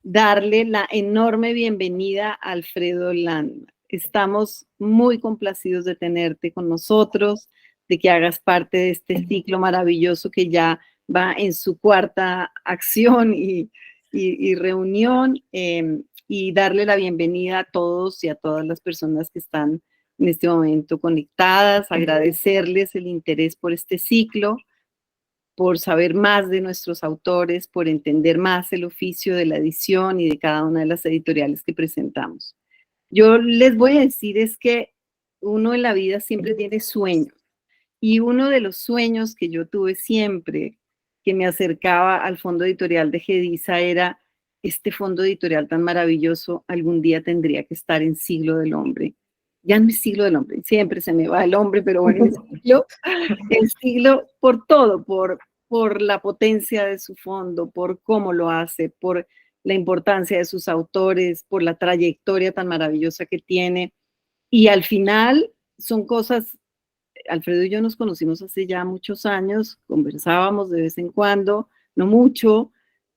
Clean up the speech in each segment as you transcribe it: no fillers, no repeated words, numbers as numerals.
darle la enorme bienvenida a Alfredo Landman. Estamos muy complacidos de tenerte con nosotros, de que hagas parte de este ciclo maravilloso que ya va en su cuarta acción y reunión, y darle la bienvenida a todos y a todas las personas que están en este momento conectadas, agradecerles el interés por este ciclo, por saber más de nuestros autores, por entender más el oficio de la edición y de cada una de las editoriales que presentamos. Yo les voy a decir es que uno en la vida siempre tiene sueños, y uno de los sueños que yo tuve siempre que me acercaba al fondo editorial de Gediza era: este fondo editorial tan maravilloso algún día tendría que estar en Siglo del Hombre. Ya no es Siglo del Hombre, siempre se me va el hombre, pero bueno, el siglo por todo, por la potencia de su fondo, por cómo lo hace, por la importancia de sus autores, por la trayectoria tan maravillosa que tiene. Y al final son cosas, Alfredo y yo nos conocimos hace ya muchos años, conversábamos de vez en cuando, no mucho,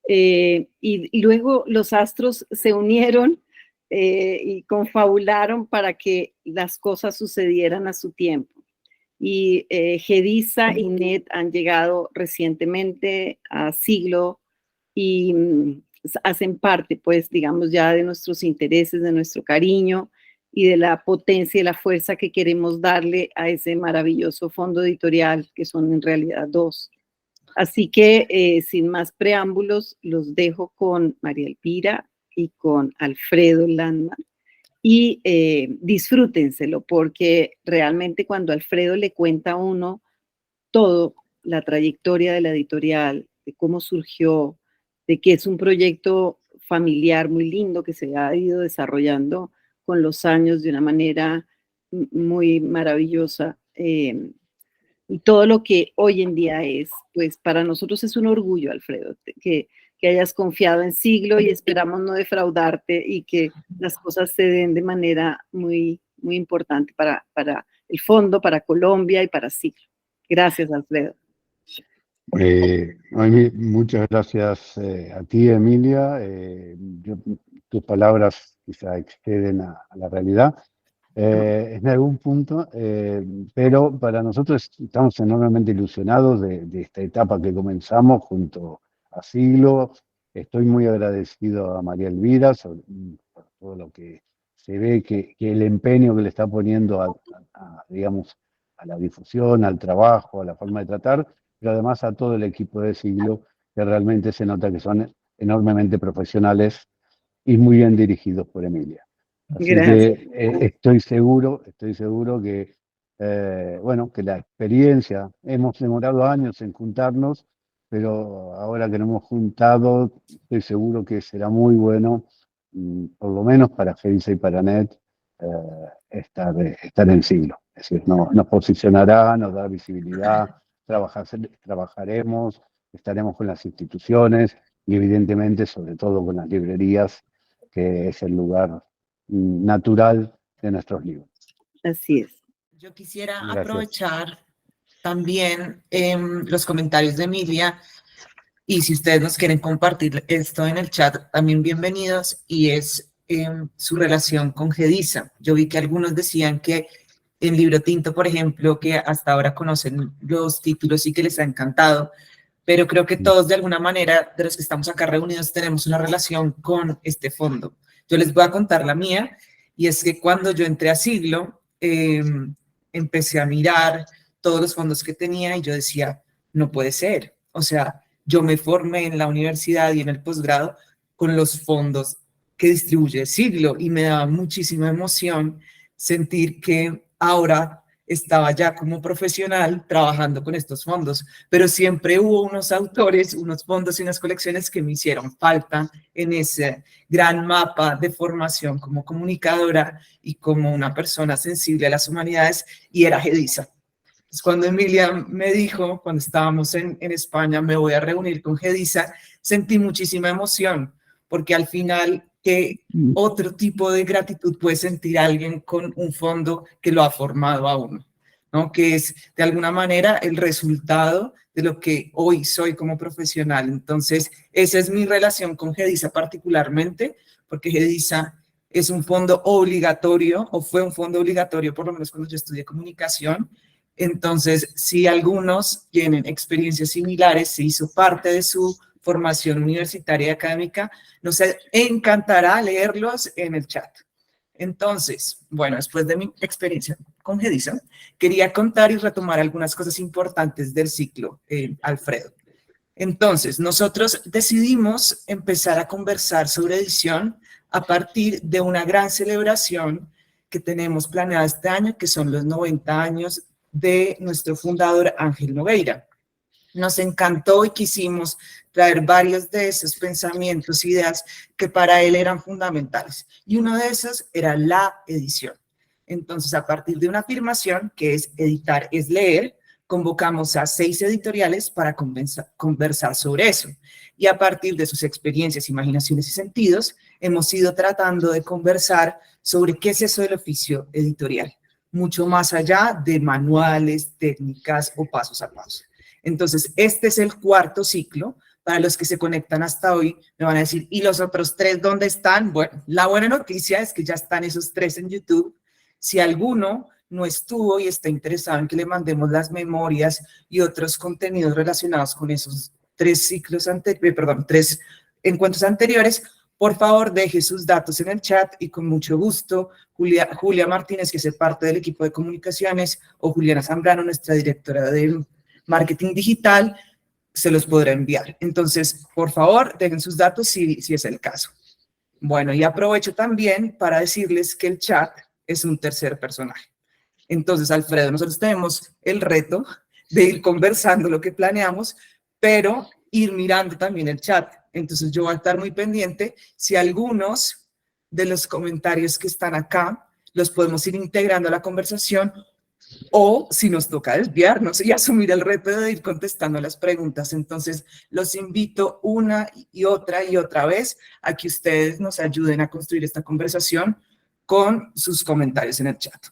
y luego los astros se unieron y confabularon para que las cosas sucedieran a su tiempo. Y Gediza y NET han llegado recientemente a Siglo y hacen parte, pues, digamos, ya de nuestros intereses, de nuestro cariño y de la potencia y la fuerza que queremos darle a ese maravilloso fondo editorial, que son en realidad dos. Así que, sin más preámbulos, los dejo con María Elvira y con Alfredo Landman. Y disfrútenselo, porque realmente cuando Alfredo le cuenta a uno todo, la trayectoria de la editorial, de cómo surgió, de que es un proyecto familiar muy lindo que se ha ido desarrollando con los años de una manera muy maravillosa, y todo lo que hoy en día es, pues para nosotros es un orgullo, Alfredo, que hayas confiado en Siglo, y esperamos no defraudarte y que las cosas se den de manera muy, muy importante para el fondo, para Colombia y para Siglo. Gracias, Alfredo. Muchas gracias a ti, Emilia. Tus palabras quizá exceden a la realidad en algún punto, pero para nosotros estamos enormemente ilusionados de esta etapa que comenzamos junto a Siglo. Estoy muy agradecido a María Elvira por todo lo que se ve, que el empeño que le está poniendo digamos, a la difusión, al trabajo, a la forma de tratar, pero además a todo el equipo de Siglo, que realmente se nota que son enormemente profesionales y muy bien dirigidos por Emilia. Así Gracias. que estoy seguro que, bueno, que la experiencia, hemos demorado años en juntarnos, pero ahora que nos hemos juntado, estoy seguro que será muy bueno, por lo menos para Gediza y para NET, estar en Siglo. Es decir, nos posicionará, nos dará visibilidad, trabajaremos, estaremos con las instituciones y evidentemente, sobre todo con las librerías, que es el lugar natural de nuestros libros. Así es. Yo quisiera Gracias. aprovechar también los comentarios de Emilia, y si ustedes nos quieren compartir esto en el chat, también bienvenidos, y es su relación con Gediza. Yo vi que algunos decían que en Libro Tinto, por ejemplo, que hasta ahora conocen los títulos y que les ha encantado, pero creo que todos de alguna manera, de los que estamos acá reunidos, tenemos una relación con este fondo. Yo les voy a contar la mía, y es que cuando yo entré a Siglo, empecé a mirar todos los fondos que tenía y yo decía, no puede ser. O sea, yo me formé en la universidad y en el posgrado con los fondos que distribuye Siglo, y me daba muchísima emoción sentir que ahora estaba ya como profesional trabajando con estos fondos, pero siempre hubo unos autores, unos fondos y unas colecciones que me hicieron falta en ese gran mapa de formación como comunicadora y como una persona sensible a las humanidades, y era Gediza. Entonces, cuando Emilia me dijo, cuando estábamos en España, me voy a reunir con Gediza, sentí muchísima emoción, porque al final, ¿qué otro tipo de gratitud puede sentir alguien con un fondo que lo ha formado a uno? ¿No? Que es, de alguna manera, el resultado de lo que hoy soy como profesional. Entonces, esa es mi relación con GEDISA particularmente, porque GEDISA es un fondo obligatorio, o fue un fondo obligatorio, por lo menos cuando yo estudié comunicación. Entonces, si algunos tienen experiencias similares, se hizo parte de su formación universitaria y académica, nos encantará leerlos en el chat. Entonces, bueno, después de mi experiencia con GEDISA, quería contar y retomar algunas cosas importantes del ciclo, Alfredo. Entonces, nosotros decidimos empezar a conversar sobre edición a partir de una gran celebración que tenemos planeada este año, que son los 90 años de nuestro fundador Ángel Nogueira. Nos encantó y quisimos traer varios de esos pensamientos, ideas que para él eran fundamentales. Y uno de esos era la edición. Entonces, a partir de una afirmación que es editar es leer, convocamos a 6 editoriales para conversar sobre eso. Y a partir de sus experiencias, imaginaciones y sentidos, hemos ido tratando de conversar sobre qué es eso del oficio editorial, mucho más allá de manuales, técnicas o pasos a paso. Entonces, este es el cuarto ciclo. Para los que se conectan hasta hoy, me van a decir, ¿y los otros 3 dónde están? Bueno, la buena noticia es que ya están esos 3 en YouTube. Si alguno no estuvo y está interesado en que le mandemos las memorias y otros contenidos relacionados con esos 3 ciclos anteriores, perdón, 3 encuentros anteriores, por favor, deje sus datos en el chat y con mucho gusto, Julia Martínez, que es parte del equipo de comunicaciones, o Juliana Zambrano, nuestra directora de marketing digital, se los podrá enviar. Entonces, por favor, dejen sus datos si es el caso. Bueno, y aprovecho también para decirles que el chat es un tercer personaje. Entonces, Alfredo, nosotros tenemos el reto de ir conversando lo que planeamos, pero ir mirando también el chat. Entonces, yo voy a estar muy pendiente si algunos de los comentarios que están acá los podemos ir integrando a la conversación, o si nos toca desviarnos y asumir el reto de ir contestando las preguntas. Entonces, los invito una y otra vez a que ustedes nos ayuden a construir esta conversación con sus comentarios en el chat.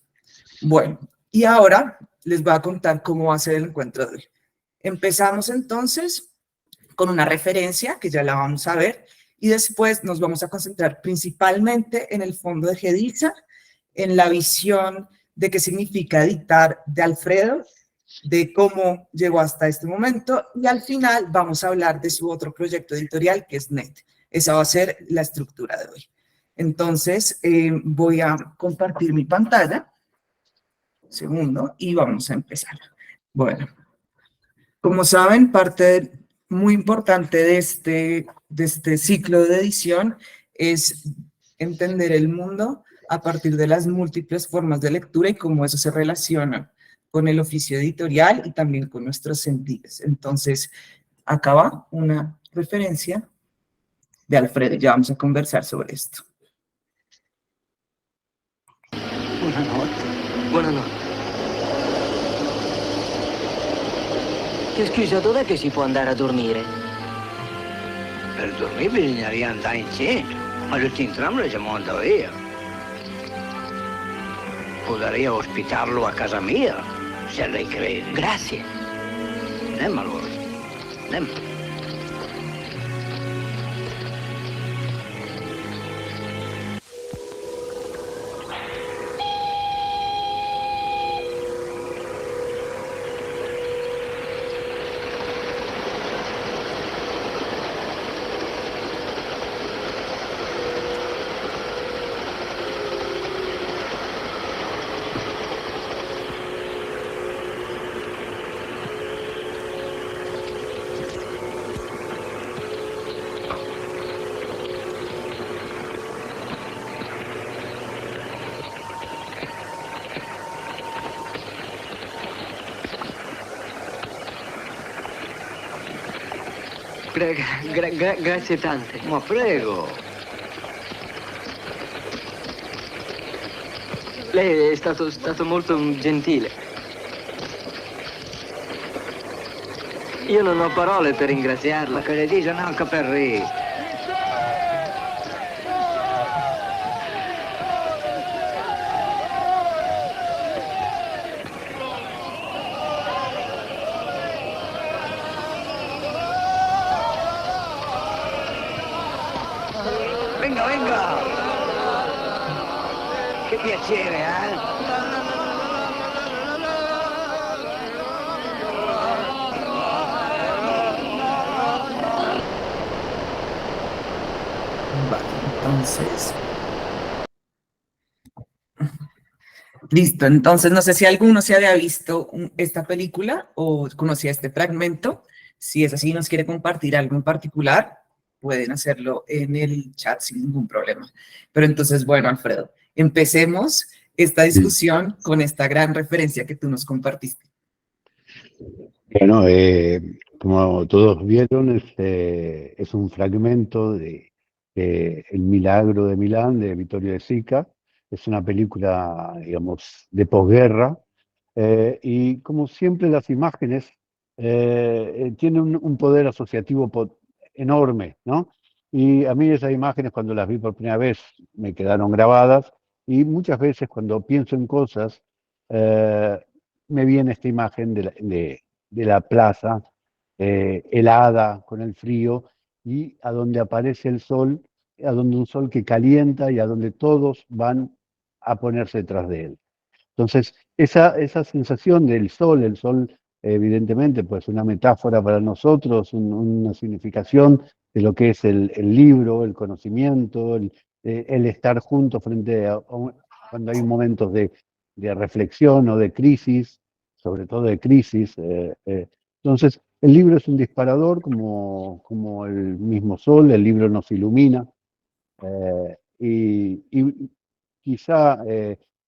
Bueno, y ahora les voy a contar cómo va a ser el encuentro de hoy. Empezamos entonces con una referencia, que ya la vamos a ver, y después nos vamos a concentrar principalmente en el fondo de GEDISA, en la visión de qué significa editar de Alfredo, de cómo llegó hasta este momento, y al final vamos a hablar de su otro proyecto editorial, que es NET. Esa va a ser la estructura de hoy. Entonces, voy a compartir mi pantalla. Un segundo, y vamos a empezar. Bueno, como saben, parte muy importante de este ciclo de edición es entender el mundo a partir de las múltiples formas de lectura y cómo eso se relaciona con el oficio editorial y también con nuestros sentidos. Entonces, acá va una referencia de Alfredo. Ya vamos a conversar sobre esto. Buonanotte. Buonanotte. Scusa, dov'è che si può andare a dormire? Per dormire bisognerebbe andare in centro, ma tutti entrambi siamo andati via. Potrei ospitarlo a casa mia, se lei crede. Grazie. Andiamo allora. Andiamo. Grazie tante. Ma prego. Lei è stato molto gentile. Io non ho parole per ringraziarla. Ma che le dice neanche per ridere. Venga, venga. Che piacere, eh? Vale, entonces, listo. Entonces, no sé si alguno se había visto esta película o conocía este fragmento. Si es así, nos quiere compartir algo en particular, pueden hacerlo en el chat sin ningún problema. Pero entonces, bueno, Alfredo, empecemos esta Sí. discusión con esta gran referencia que tú nos compartiste. Bueno, como todos vieron, es un fragmento de El Milagro de Milán, de Vittorio De Sica. Es una película, digamos, de posguerra. Y como siempre, las imágenes tienen un poder asociativo enorme, ¿no? Y a mí esas imágenes, cuando las vi por primera vez, me quedaron grabadas. Y muchas veces, cuando pienso en cosas, eh, me viene esta imagen de la plaza helada con el frío y a donde aparece el sol, a donde un sol que calienta y a donde todos van a ponerse detrás de él. Entonces, esa sensación del sol, el sol evidentemente pues una metáfora para nosotros, una significación de lo que es el libro, el conocimiento, el estar juntos frente cuando hay momentos de reflexión o de crisis, sobre todo de crisis. Entonces, el libro es un disparador como el mismo sol, el libro nos ilumina. Y quizá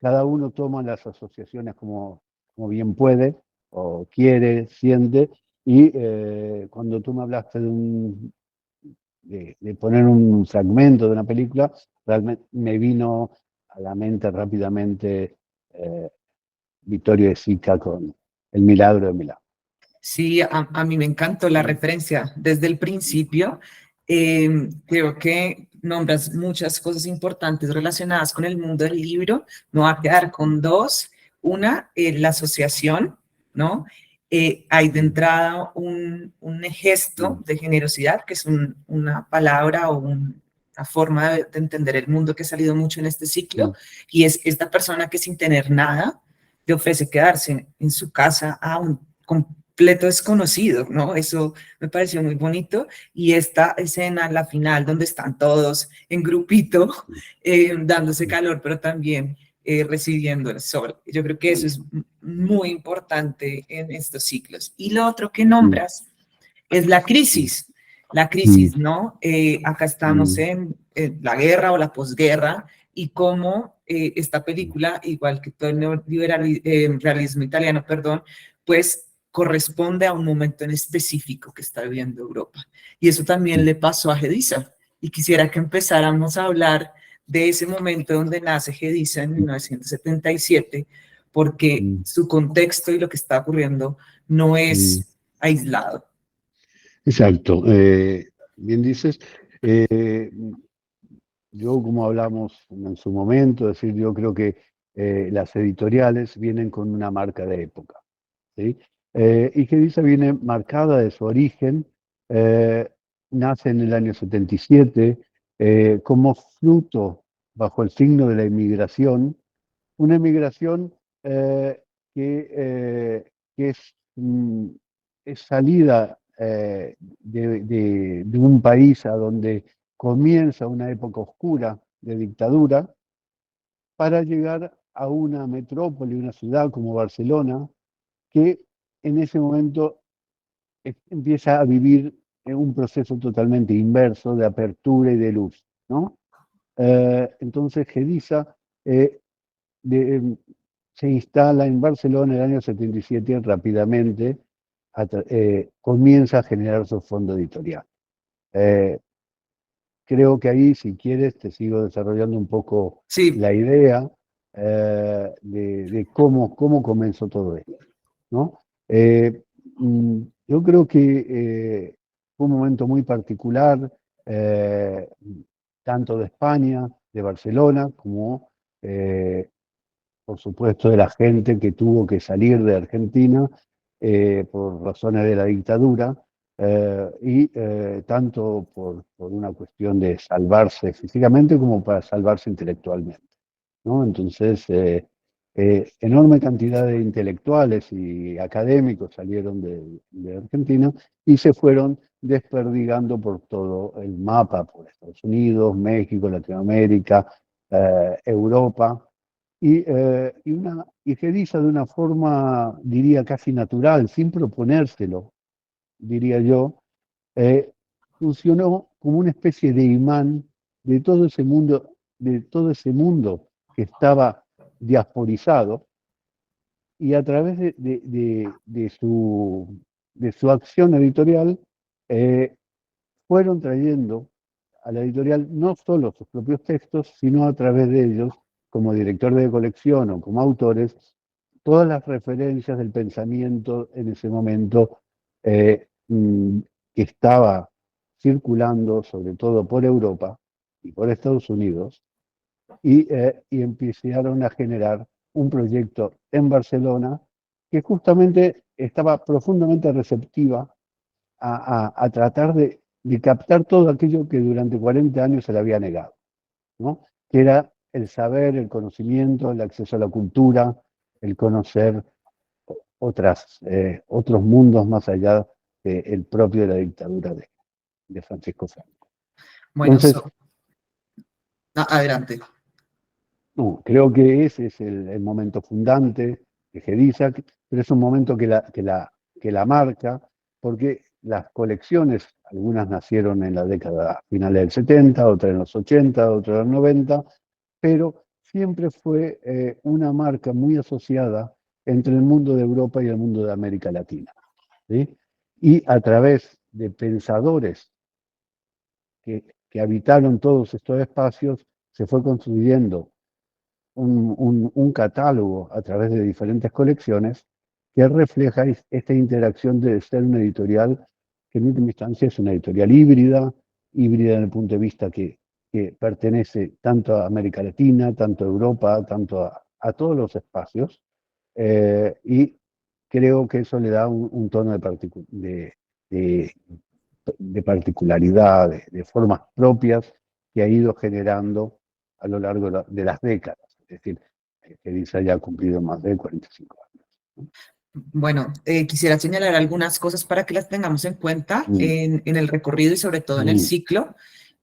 cada uno toma las asociaciones como bien puede o quiere, siente, y cuando tú me hablaste de poner un fragmento de una película, realmente me vino a la mente rápidamente eh, Vittorio De Sica con El Milagro de Milán. Sí, a mí me encantó la referencia desde el principio. Creo que nombras muchas cosas importantes relacionadas con el mundo del libro. Me voy a quedar con dos. Una, la asociación, ¿no? Hay de entrada un gesto de generosidad, que es una palabra o una forma de entender el mundo que ha salido mucho en este ciclo, y es esta persona que sin tener nada le ofrece quedarse en su casa a un completo desconocido, ¿no? Eso me pareció muy bonito. Y esta escena, la final, donde están todos en grupito, dándose calor, pero también recibiendo el sol. Yo creo que eso es muy importante en estos ciclos. Y lo otro que nombras es la crisis. La crisis, ¿no? Acá estamos en la guerra o la posguerra y cómo esta película, igual que todo el realismo italiano, perdón, pues corresponde a un momento en específico que está viviendo Europa. Y eso también le pasó a Gediza. Y quisiera que empezáramos a hablar de ese momento donde nace Gediza en 1977, porque su contexto y lo que está ocurriendo no es aislado. Exacto. Bien dices. Yo, como hablamos en su momento, es decir, yo creo que las editoriales vienen con una marca de época, ¿sí? Y que dice viene marcada de su origen, eh, nace en el año 77 como fruto bajo el signo de la inmigración, una inmigración eh, que, que es salida de un país a donde comienza una época oscura de dictadura para llegar a una metrópoli, una ciudad como Barcelona, que en ese momento empieza a vivir en un proceso totalmente inverso de apertura y de luz, ¿no? Entonces Gediza de- se instala en Barcelona en el año 77 rápidamente comienza a generar su fondo editorial. Eh, Creo que ahí, si quieres, te sigo desarrollando un poco Sí, la idea de cómo comenzó todo esto, ¿no? Yo creo que fue un momento muy particular, eh, tanto de España, de Barcelona, como por supuesto de la gente que tuvo que salir de Argentina por razones de la dictadura. tanto por una cuestión de salvarse físicamente como para salvarse intelectualmente, ¿no? Entonces, enorme cantidad de intelectuales y académicos salieron de Argentina y se fueron desperdigando por todo el mapa, por Estados Unidos, México, Latinoamérica, Europa, y Gediza de una forma, diría, casi natural, sin proponérselo, diría yo, eh, funcionó como una especie de imán de todo ese mundo que estaba diasporizado, y a través de su acción editorial eh, fueron trayendo a la editorial no solo sus propios textos, sino a través de ellos, como director de colección o como autores, todas las referencias del pensamiento en ese momento que estaba circulando, sobre todo por Europa y por Estados Unidos, y empezaron a generar un proyecto en Barcelona que justamente estaba profundamente receptiva a tratar de captar todo aquello que durante 40 años se le había negado, ¿no? Que era el saber, el conocimiento, el acceso a la cultura, el conocer otros mundos más allá del propio de la dictadura de Francisco Franco. Bueno, Entonces, adelante. no, creo que ese es el momento fundante de Gediza, pero es un momento que la marca, porque las colecciones, algunas nacieron en la década finales del 70, otras en los 80, otras en los 90, pero siempre fue una marca muy asociada entre el mundo de Europa y el mundo de América Latina, ¿sí? Y a través de pensadores que habitaron todos estos espacios, se fue construyendo un catálogo a través de diferentes colecciones que refleja esta interacción de ser una editorial que en última instancia es una editorial híbrida en el punto de vista que pertenece tanto a América Latina, tanto a Europa, tanto a todos los espacios, y creo que eso le da un tono de, de particularidad, de formas propias que ha ido generando a lo largo de las décadas. Es decir, Gediza ya ha cumplido más de 45 años, ¿no? Bueno, quisiera señalar algunas cosas para que las tengamos en cuenta Mm, en el recorrido y sobre todo en el mm, ciclo.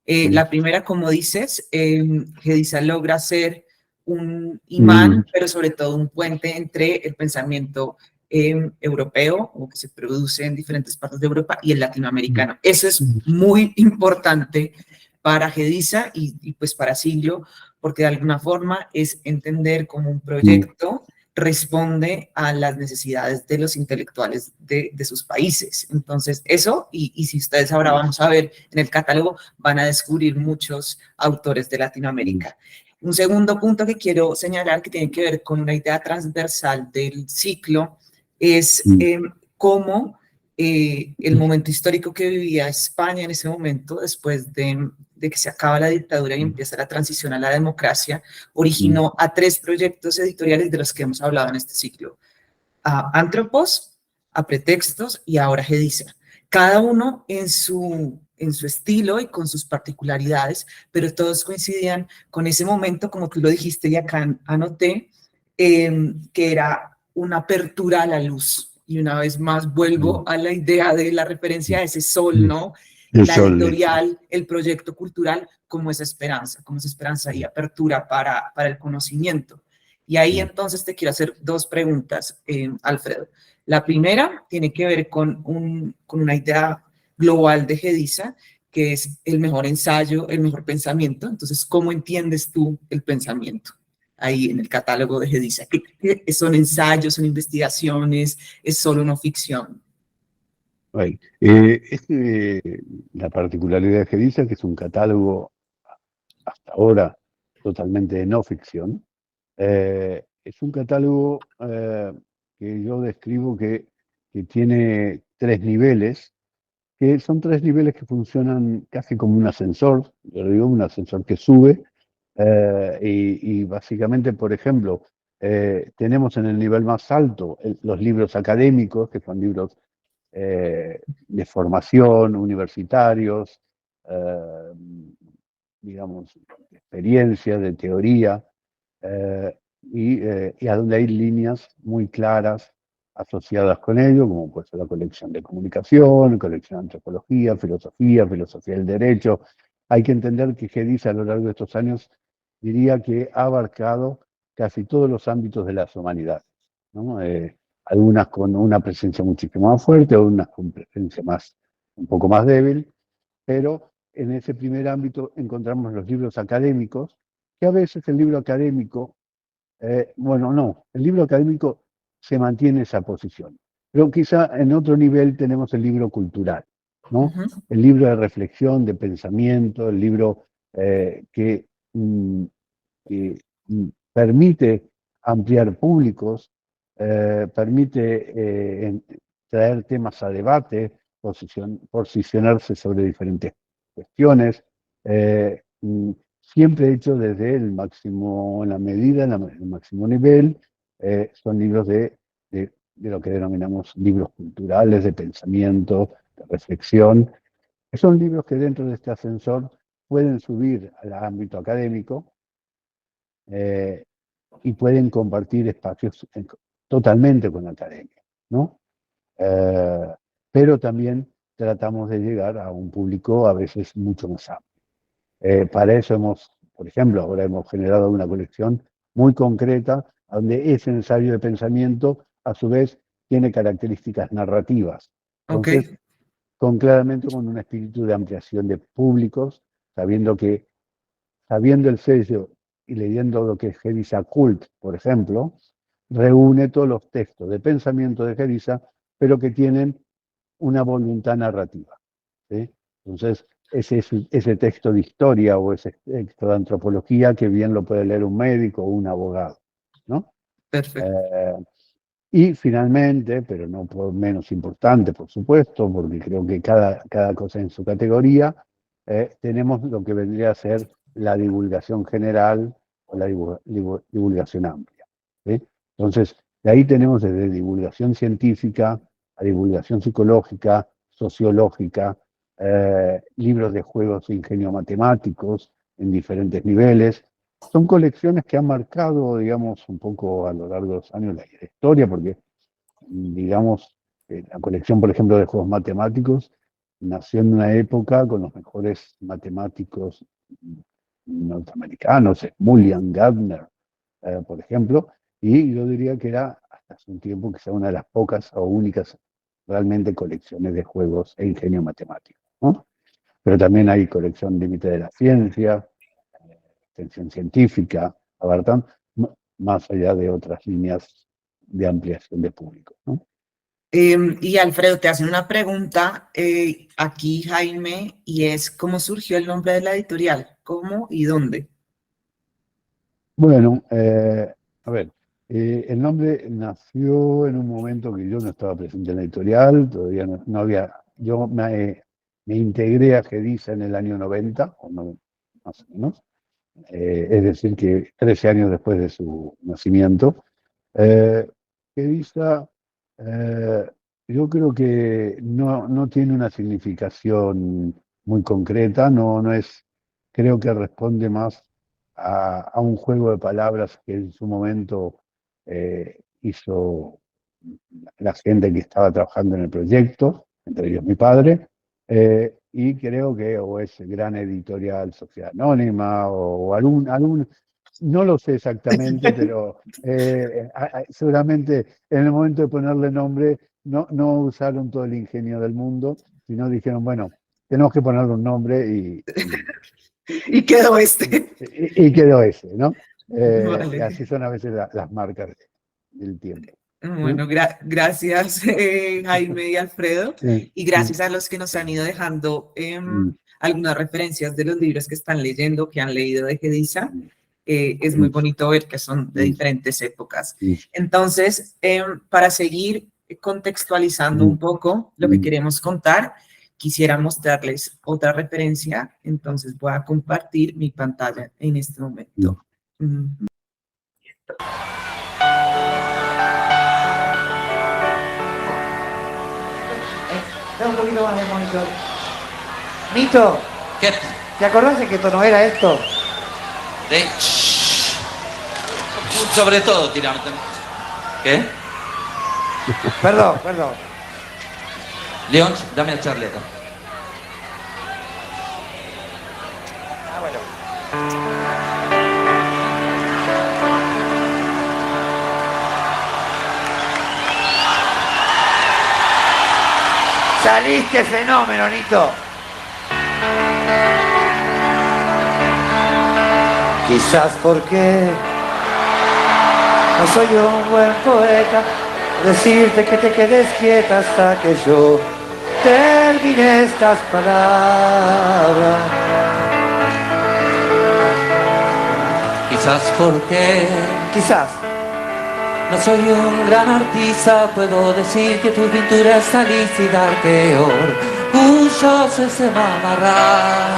mm, La primera, como dices, Gediza logra ser un mm, imán, pero sobre todo un puente entre el pensamiento europeo, o que se produce en diferentes partes de Europa, y el latinoamericano. Eso es mm, muy importante para Gediza y pues para Siglo, porque de alguna forma es entender como un mm, proyecto responde a las necesidades de los intelectuales de sus países. Entonces, eso, y si ustedes ahora vamos a ver en el catálogo, van a descubrir muchos autores de mm, Latinoamérica. Un segundo punto que quiero señalar que tiene que ver con una idea transversal del ciclo es mm, cómo el momento histórico que vivía España en ese momento, después de que se acaba la dictadura y empieza la transición a la democracia, mm, originó a tres proyectos editoriales de los que hemos hablado en este ciclo: a Antropos, a Pretextos y ahora Gediza. Cada uno en su estilo y con sus particularidades, pero todos coincidían con ese momento, como tú lo dijiste y acá anoté, que era una apertura a la luz. Y una vez más vuelvo a la idea de la referencia a ese sol, mm. ¿no? El La sol, eso. editorial, el proyecto cultural, como esa esperanza y apertura para el conocimiento. Y ahí Mm, entonces te quiero hacer dos preguntas, Alfredo. La primera tiene que ver con una idea global de Gediza, que es el mejor ensayo, el mejor pensamiento. Entonces, ¿cómo entiendes tú el pensamiento ahí en el catálogo de Gediza? ¿Qué son ensayos, son investigaciones, es solo no ficción? right. La particularidad de Gediza, que es un catálogo hasta ahora totalmente de no ficción. Es un catálogo que yo describo que tiene tres niveles, que son tres niveles que funcionan casi como un ascensor, yo digo un ascensor que sube, y básicamente, por ejemplo, tenemos en el nivel más alto los libros académicos, que son libros de formación, universitarios, digamos, de experiencia, de teoría, y a donde hay líneas muy claras asociadas con ello, como puede ser la colección de comunicación, colección de antropología, filosofía del derecho. Hay que entender que Gediza a lo largo de estos años diría que ha abarcado casi todos los ámbitos de las humanidades, ¿no? Algunas con una presencia muchísimo más fuerte, algunas con presencia un poco más débil, pero en ese primer ámbito encontramos los libros académicos, que a veces el libro académico, el libro académico se mantiene esa posición, pero quizá en otro nivel tenemos el libro cultural, ¿no? Ujú. El libro de reflexión, de pensamiento, el libro que permite ampliar públicos, permite traer temas a debate, posicionarse sobre diferentes cuestiones, siempre hecho desde el máximo, la medida, el máximo nivel. Son libros de lo que denominamos libros culturales, de pensamiento, de reflexión. Son libros que dentro de este ascensor pueden subir al ámbito académico, y pueden compartir espacios totalmente con la academia, ¿no? Pero también tratamos de llegar a un público a veces mucho más amplio. Para eso por ejemplo, ahora hemos generado una colección muy concreta, donde ese ensayo de pensamiento, a su vez, tiene características narrativas. Ok, Entonces, claramente con un espíritu de ampliación de públicos, sabiendo el sello y leyendo lo que es Gediza Cult, por ejemplo, reúne todos los textos de pensamiento de Gediza, pero que tienen una voluntad narrativa, ¿sí? Entonces, ese texto de historia o ese texto de antropología que bien lo puede leer un médico o un abogado, ¿no? perfecto. Y finalmente, pero no por menos importante, por supuesto, porque creo que cada cosa en su categoría, tenemos lo que vendría a ser la divulgación general o la divulgación amplia, ¿sí? Entonces, de ahí tenemos desde divulgación científica a divulgación psicológica, sociológica, libros de juegos de ingenio matemáticos en diferentes niveles. Son colecciones que han marcado, digamos, un poco a lo largo de los años la historia, porque, digamos, la colección, por ejemplo, de juegos matemáticos nació en una época con los mejores matemáticos norteamericanos, Mulligan, Gardner, por ejemplo, y yo diría que era hasta hace un tiempo quizá una de las pocas o únicas realmente colecciones de juegos e ingenio matemático, ¿no? Pero también hay colección límite de la ciencia, extensión científica, abarcan más allá de otras líneas de ampliación de público, ¿no? Y Alfredo, te hacen una pregunta aquí, Jaime, y es, ¿cómo surgió el nombre de la editorial? ¿Cómo y dónde? Bueno, a ver, el nombre nació en un momento que yo no estaba presente en la editorial, todavía no había, yo me integré a Gediza en el año 90, más o menos, es decir, que 13 años después de su nacimiento. Gediza, eh, yo creo que no tiene una significación muy concreta, no es, creo que responde más a un juego de palabras que en su momento hizo la gente que estaba trabajando en el proyecto, entre ellos mi padre, y creo que o es Gran Editorial Sociedad Anónima o algún, no lo sé exactamente, pero seguramente en el momento de ponerle nombre no usaron todo el ingenio del mundo, sino dijeron, bueno, tenemos que ponerle un nombre Y quedó este. y quedó ese, ¿no? Y Vale. así son a veces las marcas del tiempo. Bueno, gracias Jaime y Alfredo, Sí, y gracias a los que nos han ido dejando algunas referencias de los libros que están leyendo, que han leído de Gediza. Es muy bonito ver que son de diferentes épocas. Entonces, para seguir contextualizando un poco lo que queremos contar, quisiera mostrarles otra referencia, entonces voy a compartir mi pantalla en este momento. Da un poquito más de monitor. Nito, ¿Qué? ¿te acordás de qué tono era esto? De... Sobre todo, tirame. ¿Qué? Perdón. León, dame la charleta. Ah, bueno. Saliste fenómeno, Nito. Quizás porque no soy un buen poeta, decirte que te quedes quieta hasta que yo termine estas palabras. Quizás porque Quizás. no soy un gran artista, puedo decir que tu pintura es feliz y darte orgullos ese mamarracho.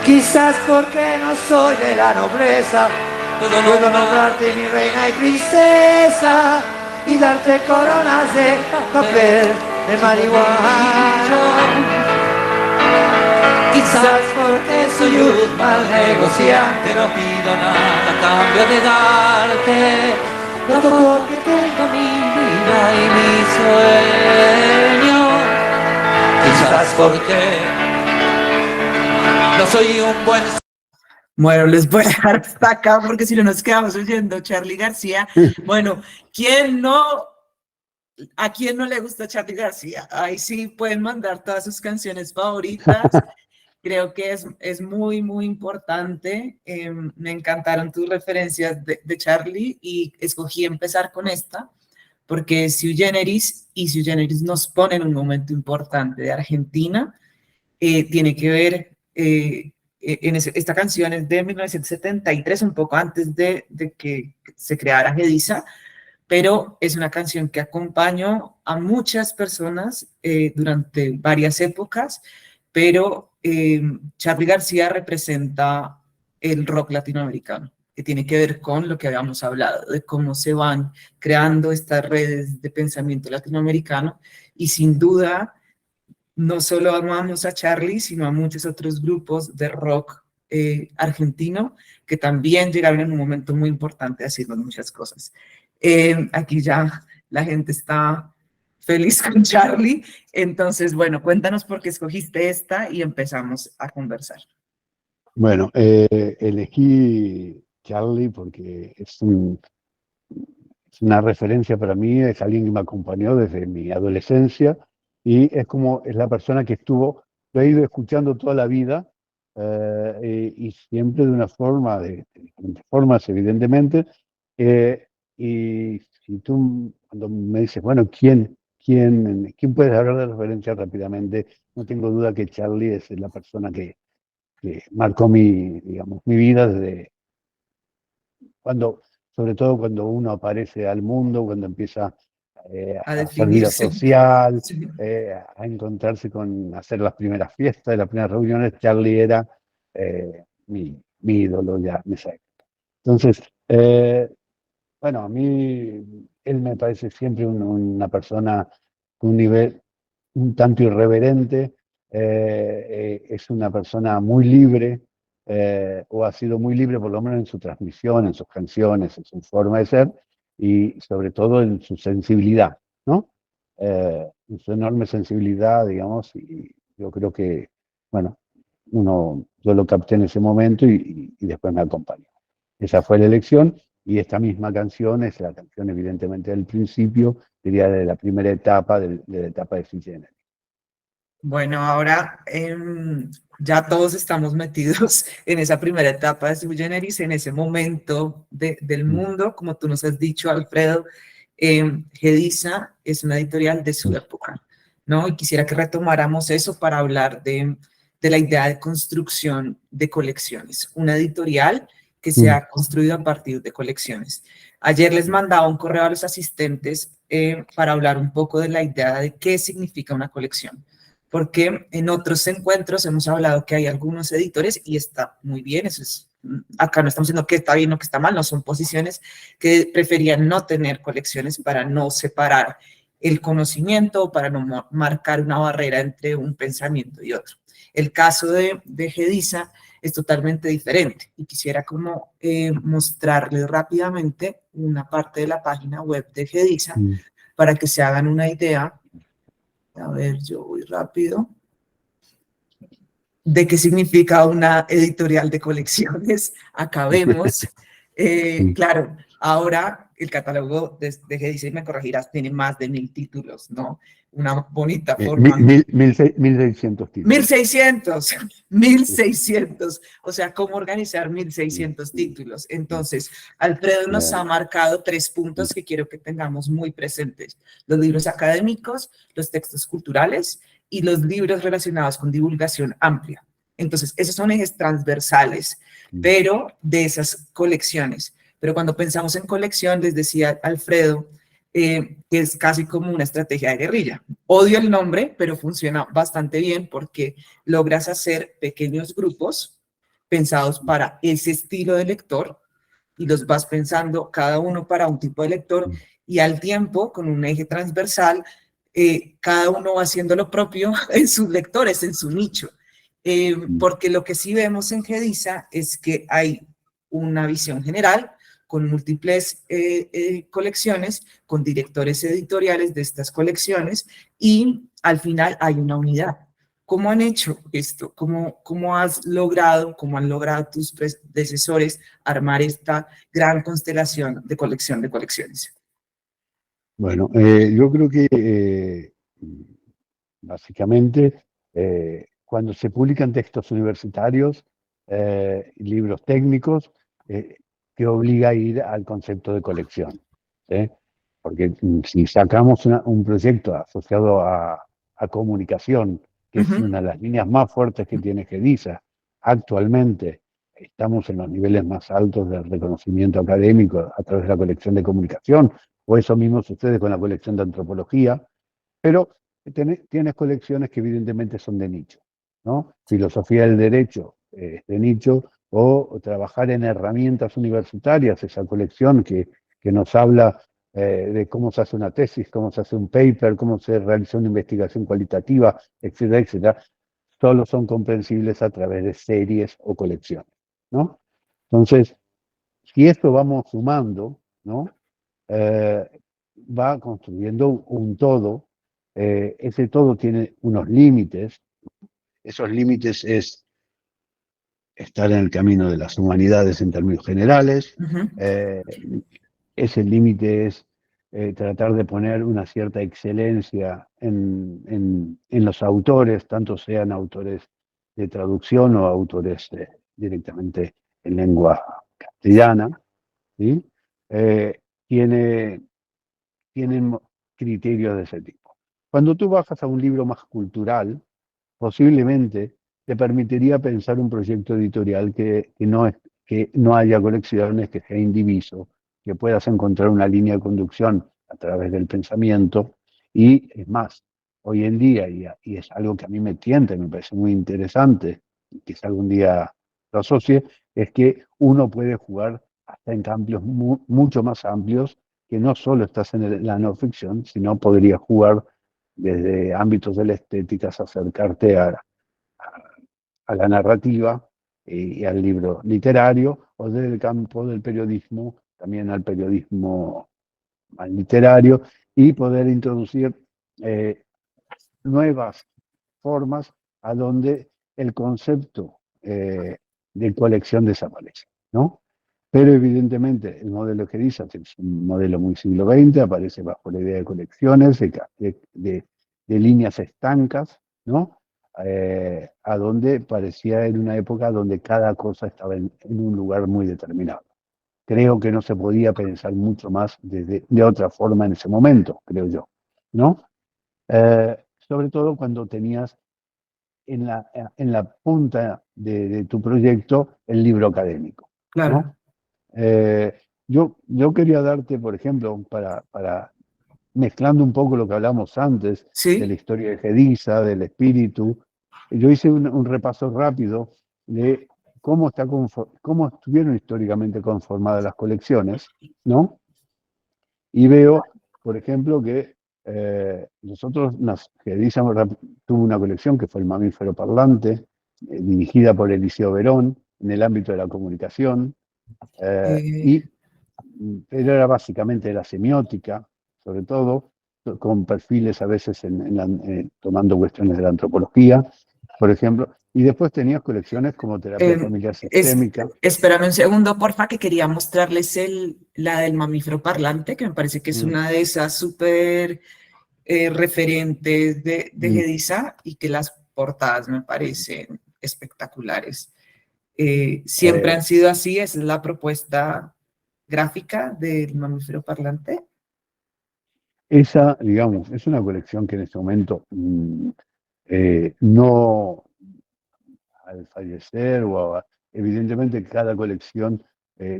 Quizás porque no soy de la nobleza, puedo nombrarte mi reina y princesa y darte coronas de papel de marihuana. Quizás porque soy un mal negociante, no pido nada a cambio de darte todo porque tengo mi vida y mi sueño. Quizás porque no soy un buen... Bueno, les voy a dejar hasta acá porque si no nos quedamos oyendo Charly García. Bueno, ¿a quién no le gusta Charly García? Ahí sí pueden mandar todas sus canciones favoritas. Creo que es muy, muy importante. Me encantaron tus referencias de Charly y escogí empezar con esta porque es Sui Generis y Sui Generis nos pone en un momento importante de Argentina. Tiene que ver... esta canción es de 1973, un poco antes de que se creara Gediza, pero es una canción que acompañó a muchas personas durante varias épocas, pero Charly García representa el rock latinoamericano, que tiene que ver con lo que habíamos hablado, de cómo se van creando estas redes de pensamiento latinoamericano, y sin duda no solo amamos a Charly, sino a muchos otros grupos de rock argentino que también llegaron en un momento muy importante haciendo muchas cosas. Aquí ya la gente está feliz con Charly, entonces, bueno, cuéntanos por qué escogiste esta y empezamos a conversar. Bueno, elegí Charly porque es una referencia para mí, es alguien que me acompañó desde mi adolescencia y es la persona que lo he ido escuchando toda la vida y siempre de una forma, de diferentes formas, evidentemente. Y si tú, cuando me dices, bueno, ¿quién puedes hablar de referencia rápidamente? No tengo duda que Charly es la persona que marcó mi vida desde sobre todo cuando uno aparece al mundo, cuando empieza a hacer vida social, Sí. a encontrarse hacer las primeras fiestas, las primeras reuniones. Charly era mi ídolo ya en esa época. Entonces, bueno, a mí él me parece siempre una persona con un nivel un tanto irreverente, es una persona muy libre, o ha sido muy libre por lo menos en su transmisión, en sus canciones, en su forma de ser y sobre todo en su sensibilidad, ¿no? En su enorme sensibilidad, digamos, y yo creo que, bueno, yo lo capté en ese momento y después me acompañó. Esa fue la elección y esta misma canción es la canción evidentemente del principio, diría de la primera etapa, de la etapa de Sui Generis. Bueno, ahora ya todos estamos metidos en esa primera etapa de Sui Generis, en ese momento del mundo, como tú nos has dicho, Alfredo. Gediza es una editorial de su época, ¿no? Y quisiera que retomáramos eso para hablar de la idea de construcción de colecciones, una editorial que se ha construido a partir de colecciones. Ayer les mandaba un correo a los asistentes para hablar un poco de la idea de qué significa una colección, porque en otros encuentros hemos hablado que hay algunos editores, y está muy bien, eso es, acá no estamos diciendo que está bien o que está mal, no son posiciones, que preferían no tener colecciones para no separar el conocimiento, para no marcar una barrera entre un pensamiento y otro. El caso de Gedisa es totalmente diferente y quisiera como mostrarles rápidamente una parte de la página web de Gedisa para que se hagan una idea. A ver, yo voy rápido. De qué significa una editorial de colecciones. Acabemos. Claro, ahora el catálogo de Gedisa, y me corregirás, tiene más de 1000 títulos, ¿no? Una bonita forma. 1600 títulos. 1600. O sea, ¿cómo organizar 1600 títulos? Entonces, Alfredo nos ha marcado 3 puntos que quiero que tengamos muy presentes. Los libros académicos, los textos culturales y los libros relacionados con divulgación amplia. Entonces, esos son ejes transversales, pero de esas colecciones. Pero cuando pensamos en colección, les decía Alfredo, que es casi como una estrategia de guerrilla. Odio el nombre, pero funciona bastante bien porque logras hacer pequeños grupos pensados para ese estilo de lector y los vas pensando cada uno para un tipo de lector y al tiempo, con un eje transversal, cada uno va haciendo lo propio en sus lectores, en su nicho. Porque lo que sí vemos en Gedisa es que hay una visión general con múltiples colecciones, con directores editoriales de estas colecciones y al final hay una unidad. ¿Cómo han hecho esto? ¿Cómo has logrado, cómo han logrado tus predecesores armar esta gran constelación de colección de colecciones? Bueno, yo creo que básicamente cuando se publican textos universitarios, libros técnicos, te obliga a ir al concepto de colección. Porque si sacamos un proyecto asociado a comunicación, que es una de las líneas más fuertes que tiene Gedisa, actualmente estamos en los niveles más altos del reconocimiento académico a través de la colección de comunicación, o eso mismo sucede con la colección de antropología, pero tienes colecciones que evidentemente son de nicho, ¿no? Filosofía del derecho es de nicho, o trabajar en herramientas universitarias, esa colección que nos habla de cómo se hace una tesis, cómo se hace un paper, cómo se realiza una investigación cualitativa, etcétera, etcétera, solo son comprensibles a través de series o colecciones, ¿no? Entonces, si esto vamos sumando, ¿no? Va construyendo un todo. Ese todo tiene unos límites. Esos límites es estar en el camino de las humanidades en términos generales. Ese límite es tratar de poner una cierta excelencia en los autores, tanto sean autores de traducción o autores directamente en lengua castellana, ¿sí? Tienen criterios de ese tipo. Cuando tú bajas a un libro más cultural, posiblemente te permitiría pensar un proyecto editorial que no haya colecciones, que sea indiviso, que puedas encontrar una línea de conducción a través del pensamiento. Y es más, hoy en día, y es algo que a mí me tienta y me parece muy interesante, y quizá algún día lo asocie, es que uno puede jugar hasta en campos mucho más amplios, que no solo estás en la no ficción, sino podrías jugar desde ámbitos de la estética, acercarte a la narrativa y al libro literario, o desde el campo del periodismo, también al periodismo literario, y poder introducir nuevas formas a donde el concepto de colección desaparece, ¿no? Pero evidentemente el modelo que dice es un modelo muy siglo XX, aparece bajo la idea de colecciones, de líneas estancas, ¿no? A donde parecía en una época donde cada cosa estaba en un lugar muy determinado. Creo que no se podía pensar mucho más de otra forma en ese momento, creo yo, ¿no? Sobre todo cuando tenías en la punta de tu proyecto el libro académico, Claro. ¿no? Yo quería darte, por ejemplo, para mezclando un poco lo que hablamos antes, ¿Sí? de la historia de Gedisa, del espíritu, yo hice un repaso rápido de cómo estuvieron históricamente conformadas las colecciones, ¿no? Y veo, por ejemplo, que Nosotros, Gedisa tuvo una colección que fue el Mamífero Parlante, dirigida por Eliseo Verón, en el ámbito de la comunicación, pero era básicamente la semiótica, sobre todo, con perfiles a veces tomando cuestiones de la antropología, por ejemplo, y después tenías colecciones como terapia familiar sistémica. Espérame un segundo, porfa, que quería mostrarles la del mamífero parlante, que me parece que es una de esas súper referentes de Gedisa y que las portadas me parecen espectaculares. ¿Siempre han sido así? ¿Esa es la propuesta gráfica del mamífero parlante? Esa, digamos, es una colección que en este momento no, al fallecer, evidentemente cada colección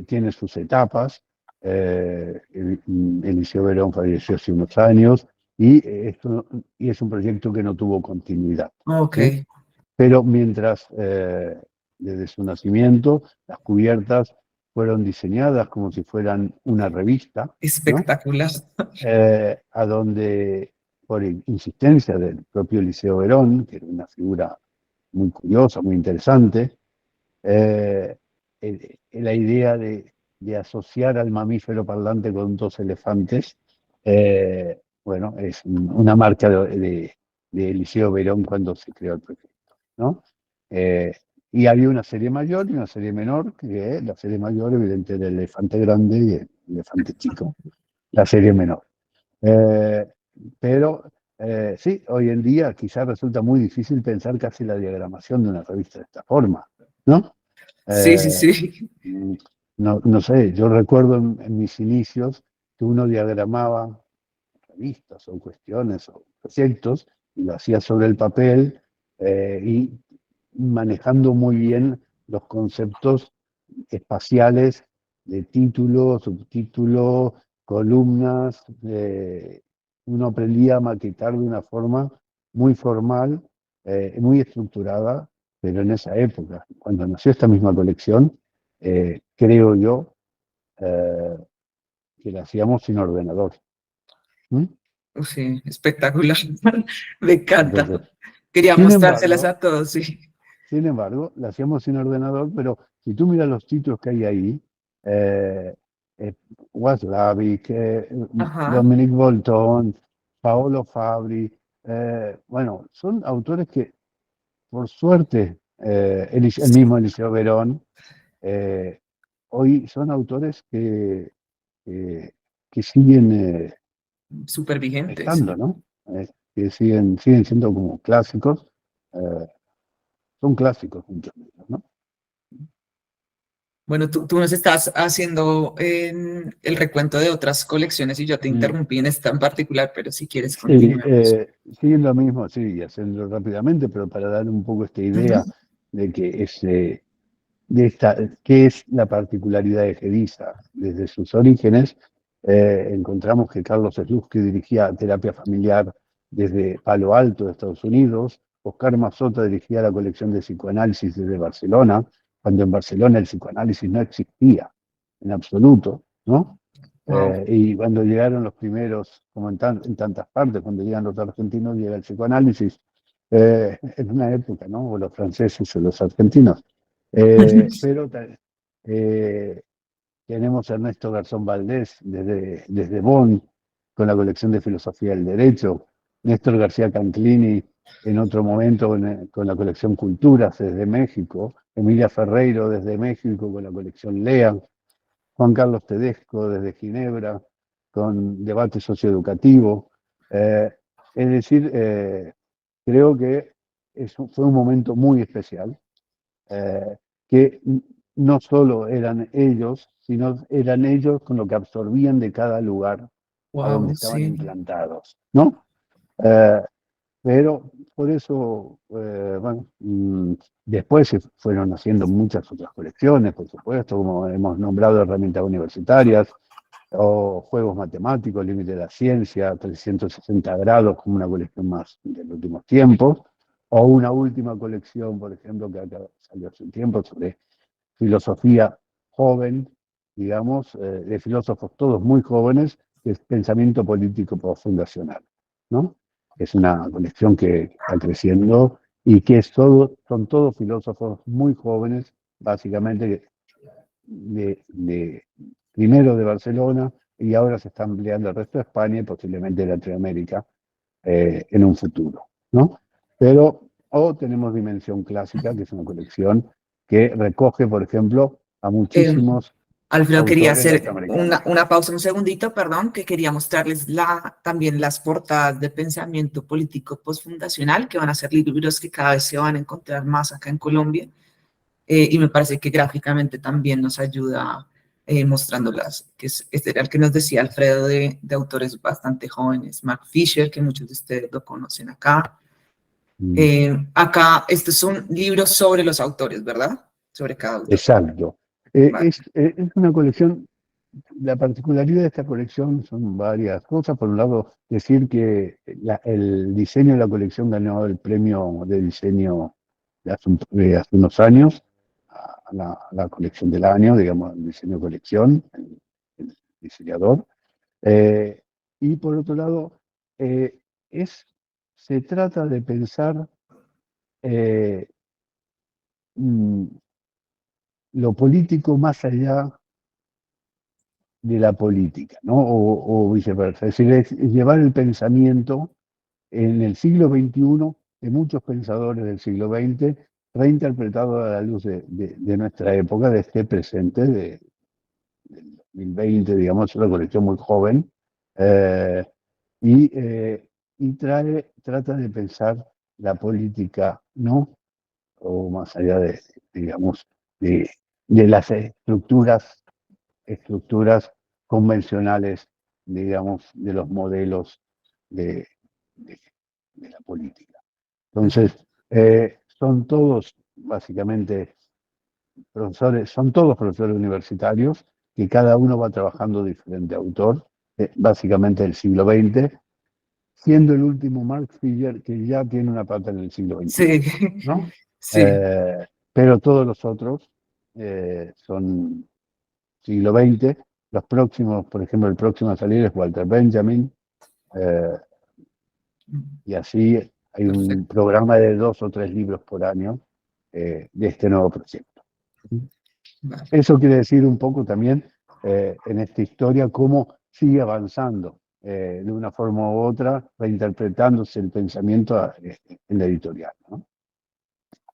tiene sus etapas. Eliseo Verón falleció hace unos años y es un proyecto que no tuvo continuidad. Ok. ¿Sí? Pero mientras, desde su nacimiento, las cubiertas fueron diseñadas como si fueran una revista. Espectacular. ¿No? A donde, por insistencia del propio Eliseo Verón, que era una figura muy curiosa, muy interesante, la idea de asociar al mamífero parlante con dos elefantes, bueno, es una marca de Eliseo Verón cuando se creó el proyecto, ¿no? Y había una serie mayor y una serie menor, que la serie mayor, evidente, del elefante grande y el elefante chico, la serie menor. Pero sí, hoy en día quizás resulta muy difícil pensar casi la diagramación de una revista de esta forma, ¿no? Sí. No sé, yo recuerdo en mis inicios que uno diagramaba revistas o cuestiones o proyectos y lo hacía sobre el papel y manejando muy bien los conceptos espaciales de título, subtítulo, columnas. Uno aprendía a maquetar de una forma muy formal, muy estructurada, pero en esa época, cuando nació esta misma colección, creo yo que la hacíamos sin ordenador. Sí, espectacular. Me encanta. Entonces, Quería sin mostrárselas embargo, a todos, sí. Sin embargo, la hacíamos sin ordenador, pero si tú miras los títulos que hay ahí, Waslavic, Ajá. Dominic Bolton, Paolo Fabri, bueno, son autores que, por suerte, el mismo Eliseo Verón, hoy son autores que siguen Súper vigentes. estando, ¿no? Que siguen siendo como clásicos. Son clásicos muchos de ellos, ¿no? Bueno, tú nos estás haciendo el recuento de otras colecciones y yo te interrumpí en esta en particular, pero si quieres Sí, continuemos. siguiendo lo mismo, sí, haciendo rápidamente, pero para dar un poco esta idea de que qué es la particularidad de Gedisa. Desde sus orígenes, encontramos que Carlos Slutsky dirigía terapia familiar desde Palo Alto, de Estados Unidos. Oscar Mazota dirigía la colección de psicoanálisis desde Barcelona, cuando en Barcelona el psicoanálisis no existía en absoluto, ¿no? Wow. Y cuando llegaron los primeros, como en tantas partes, cuando llegan los argentinos, llega el psicoanálisis, en una época, ¿no? O los franceses o los argentinos. Pero tenemos a Ernesto Garzón Valdés desde Bonn, con la colección de Filosofía del Derecho, Néstor García Canclini en otro momento con la colección Culturas desde México, Emilia Ferreiro desde México con la colección Lean, Juan Carlos Tedesco desde Ginebra con Debate Socioeducativo. Es decir, creo que fue un momento muy especial, que no solo eran ellos, sino eran ellos con lo que absorbían de cada lugar a donde Wow, estaban sí. implantados, ¿no? Pero por eso, bueno, después se fueron haciendo muchas otras colecciones, por supuesto, como hemos nombrado herramientas universitarias, o juegos matemáticos, límite de la ciencia, 360 grados, como una colección más de los últimos tiempos, o una última colección, por ejemplo, que acá salió hace un tiempo, sobre filosofía joven, digamos, de filósofos todos muy jóvenes, que es pensamiento político fundacional. ¿no? Es una colección que está creciendo y que son todos filósofos muy jóvenes, básicamente primero de Barcelona, y ahora se está ampliando al resto de España y posiblemente de Latinoamérica en un futuro, ¿no? Pero tenemos Dimensión Clásica, que es una colección que recoge, por ejemplo, a muchísimos Alfredo, quería autores hacer norteamericanos. una pausa un segundito, perdón, que quería mostrarles también las portadas de pensamiento político postfundacional, que van a ser libros que cada vez se van a encontrar más acá en Colombia, y me parece que gráficamente también nos ayuda mostrándolas, que este era el que nos decía Alfredo de autores bastante jóvenes, Mark Fisher, que muchos de ustedes lo conocen acá. Acá, estos son libros sobre los autores, ¿verdad? Sobre cada autor. Exacto. Vale. Es una colección. La particularidad de esta colección son varias cosas. Por un lado, decir que el diseño de la colección ganó el premio de diseño de hace unos años, a la colección del año, digamos, el diseño colección, el diseñador. Y por otro lado, eh, se trata de pensar eh, mm, lo político más allá de la política, ¿no? O viceversa. Es decir, es llevar el pensamiento en el siglo XXI de muchos pensadores del siglo XX, reinterpretado a la luz de nuestra época, de este presente, del 2020, digamos, es una colección muy joven, eh, y, y trata de pensar la política, ¿no? O más allá digamos, de las estructuras convencionales, digamos, de los modelos de, de- de la política. Entonces, son todos básicamente son todos profesores universitarios, que cada uno va trabajando diferente autor, básicamente del siglo XX, siendo el último Mark Fisher, que ya tiene una pata en el siglo XXI, Sí, ¿no? sí. Pero todos los otros son siglo XX. Los próximos, por ejemplo, el próximo a salir es Walter Benjamin, eh, y así hay un Perfecto. programa de 2 o 3 libros por año de este nuevo proyecto. Vale. Eso quiere decir un poco también en esta historia cómo sigue avanzando de una forma u otra, reinterpretándose el pensamiento en la editorial, ¿no?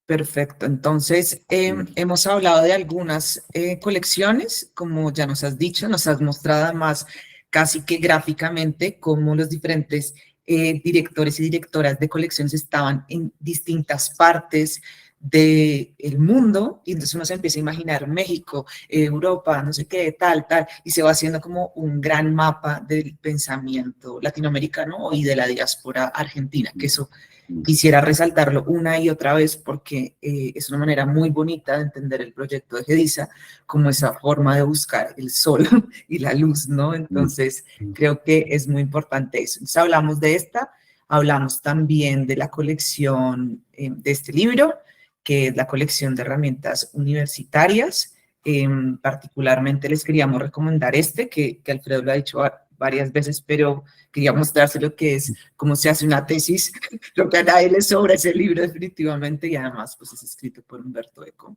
Perfecto. Entonces, hemos hablado de algunas colecciones, como ya nos has dicho, nos has mostrado más casi que gráficamente cómo los diferentes directores y directoras de colecciones estaban en distintas partes del mundo, y entonces uno se empieza a imaginar México, Europa, no sé qué, tal, y se va haciendo como un gran mapa del pensamiento latinoamericano y de la diáspora argentina, que eso quisiera resaltarlo una y otra vez porque es una manera muy bonita de entender el proyecto de Gedisa como esa forma de buscar el sol y la luz, ¿no? Entonces, creo que es muy importante eso. Entonces, hablamos de esta, hablamos también de la colección de este libro, que es la colección de herramientas universitarias. Particularmente les queríamos recomendar que Alfredo lo ha dicho varias veces, pero quería mostrárselo, que es cómo se hace una tesis, lo que a nadie le sobra ese libro definitivamente, y además pues es escrito por Humberto Eco.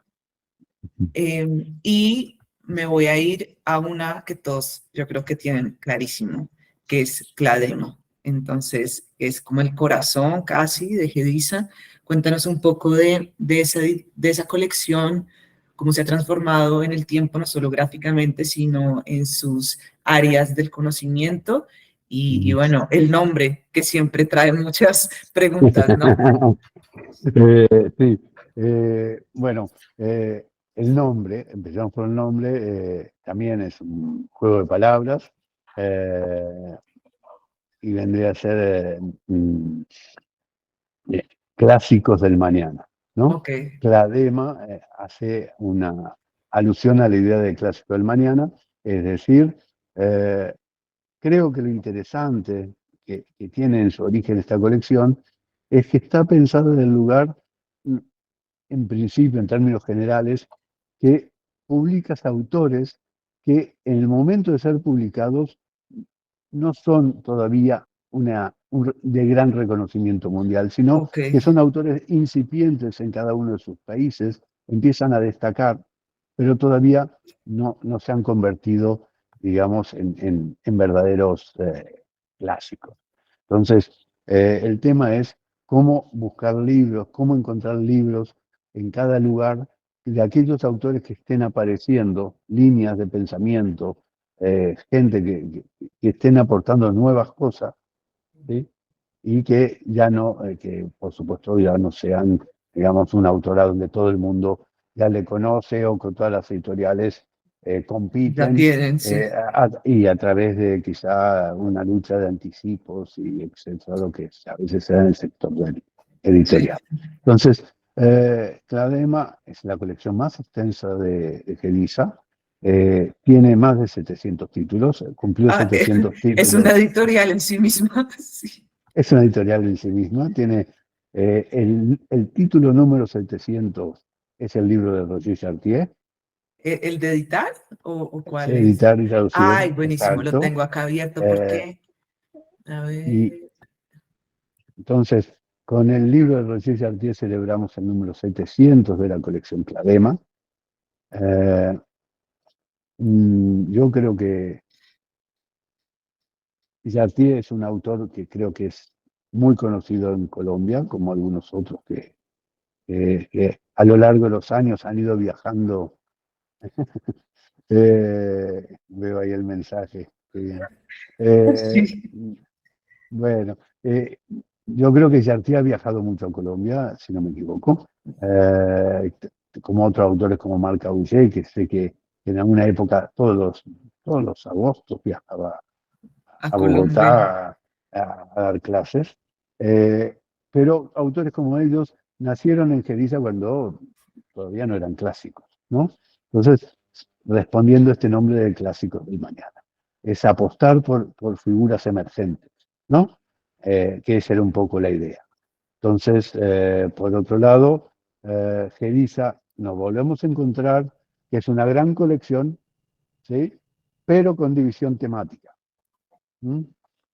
Y me voy a ir a una que todos yo creo que tienen clarísimo, que es Clademo. Entonces es como el corazón casi de Gedisa. Cuéntanos un poco de esa colección, cómo se ha transformado en el tiempo, no solo gráficamente, sino en sus áreas del conocimiento. Y bueno, el nombre, que siempre trae muchas preguntas, ¿no? Sí, bueno, el nombre, empezamos por el nombre, también es un juego de palabras, y vendría a ser clásicos del mañana, ¿no? Ok. Cladema hace una alusión a la idea de clásico del mañana, es decir, creo que lo interesante que tiene en su origen esta colección es que está pensado en el lugar, en principio, en términos generales, que publicas autores que en el momento de ser publicados no son todavía una de gran reconocimiento mundial, sino Ok, que son autores incipientes en cada uno de sus países, empiezan a destacar, pero todavía no se han convertido, digamos, en verdaderos clásicos. Entonces, el tema es cómo buscar libros, cómo encontrar libros en cada lugar de aquellos autores que estén apareciendo, líneas de pensamiento, gente que estén aportando nuevas cosas, ¿sí? Y que ya no, que por supuesto ya no sean, digamos, un autor donde todo el mundo ya le conoce o con todas las editoriales ya compiten tienen, sí. y a través de quizá una lucha de anticipos y etcétera, lo que a veces se da en el sector editorial. Entonces, Cladema es la colección más extensa de Gediza, tiene más de 700 títulos, cumplió Ah, 700 es una títulos. editorial en sí misma. Sí. Es una editorial en sí misma, tiene el título número 700 es el libro de Roger Chartier, ¿El de editar o cuál es? editar y traducir, Ay, buenísimo, lo exacto. tengo acá abierto Eh, porque, a y ver, entonces, con el libro de Roger Chartier celebramos el número 700 de la colección Cladema. Yo creo que Chartier es un autor que creo que es muy conocido en Colombia, como algunos otros que a lo largo de los años han ido viajando. Veo ahí el mensaje. Qué bien. sí, Bueno, yo creo que Chartier ha viajado mucho a Colombia, si no me equivoco, como otros autores como Marc Augé, que sé que en alguna época todos los agostos viajaba a a Colombia. Bogotá a dar clases. Pero autores como ellos nacieron en Gediza cuando todavía no eran clásicos, ¿no? Entonces, respondiendo a este nombre de clásicos del mañana, es apostar por figuras emergentes, ¿no? Que esa era un poco la idea. Entonces, por otro lado, Gediza nos volvemos a encontrar que es una gran colección, ¿sí? Pero con división temática. ¿Mm?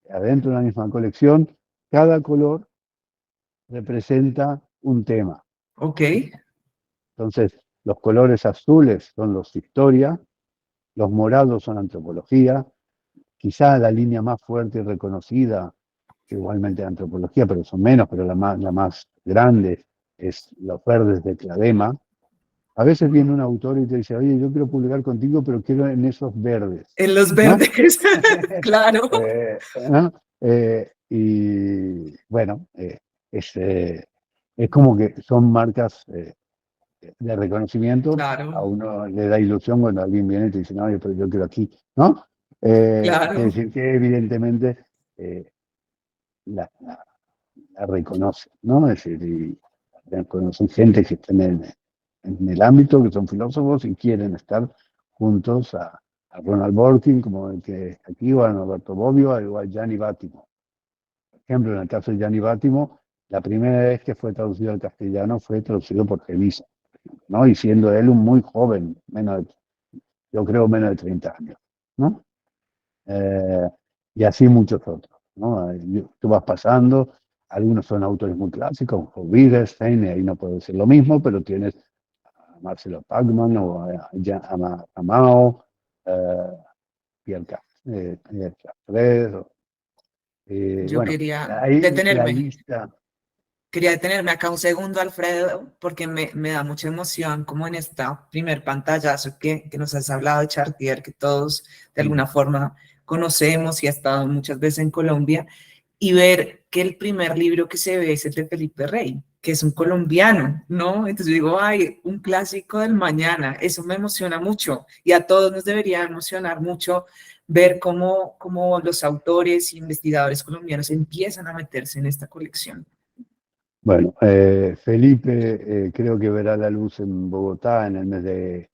Adentro de la misma colección, cada color representa un tema. Ok, Entonces, los colores azules son los de historia, los morados son antropología, quizá la línea más fuerte y reconocida, igualmente de antropología, pero son menos, pero la más grande es los verdes de Cladema. A veces viene un autor y te dice, oye, yo quiero publicar contigo, pero quiero en esos verdes, en los ¿no? verdes, claro, ¿No? Y bueno, es como que son marcas de reconocimiento. A claro, uno le da ilusión cuando alguien viene y te dice, no, pero yo quiero aquí, ¿no? Quiere claro, decir que evidentemente eh, la reconoce, ¿no? Es decir, y conocen gente que está en el ámbito, que son filósofos y quieren estar juntos a Ronald Borkin, como el que aquí, o a Norberto Bobbio, o a Gianni Vattimo. Por ejemplo, en el caso de Gianni Vattimo, la primera vez que fue traducido al castellano fue traducido por Gediza, ¿no? Y siendo él un muy joven, yo creo menos de 30 años, ¿no? Eh, y así muchos otros, ¿no? Tú vas pasando, algunos son autores muy clásicos, como Wittgenstein, y ahí no puedo decir lo mismo, pero tienes a Marcelo Pagman o a Mao, Pierre Cafred, yo bueno, ahí la lista. quería detenerme acá un segundo, Alfredo, porque me da mucha emoción, como en esta primer pantallazo que nos has hablado de Chartier, que todos de alguna forma conocemos y ha estado muchas veces en Colombia, y ver que el primer libro que se ve es el de Felipe Rey, que es un colombiano, ¿no? Entonces yo digo, ay, un clásico del mañana, eso me emociona mucho, y a todos nos debería emocionar mucho ver cómo los autores e investigadores colombianos empiezan a meterse en esta colección. Bueno, Felipe creo que verá la luz en Bogotá en el mes de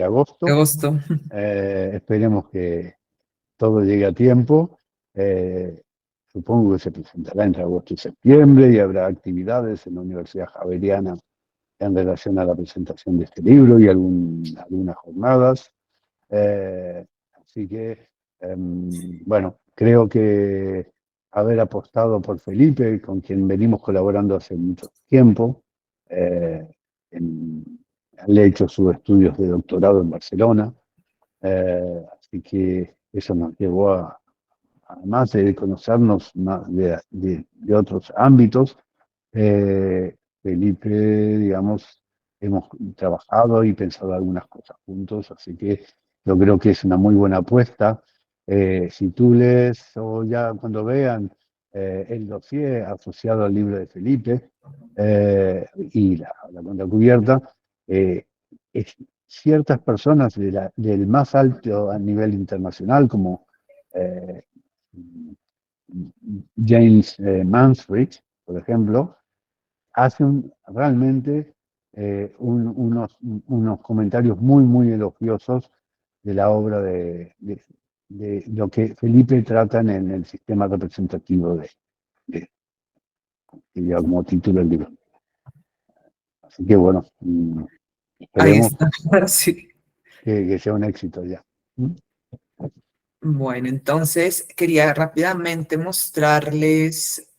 agosto. Agosto. Esperemos que todo llegue a tiempo. Supongo que se presentará entre agosto y septiembre y habrá actividades en la Universidad Javeriana en relación a la presentación de este libro y algunas jornadas. Así que, bueno, creo que haber apostado por Felipe, con quien venimos colaborando hace mucho tiempo. Él ha hecho sus estudios de doctorado en Barcelona, así que eso nos llevó a, además de conocernos más de otros ámbitos, Felipe, digamos, hemos trabajado y pensado algunas cosas juntos, así que yo creo que es una muy buena apuesta. Si tú lees o ya cuando vean el dossier asociado al libro de Felipe y la contracubierta, ciertas personas del más alto a nivel internacional, como James Mansbridge, por ejemplo, hacen realmente unos comentarios muy, muy elogiosos de la obra de lo que Felipe trata en el sistema representativo que lleva como título el libro. Así que bueno, Ahí esperemos está, sí. que sea un éxito ya. Bueno, entonces quería rápidamente mostrarles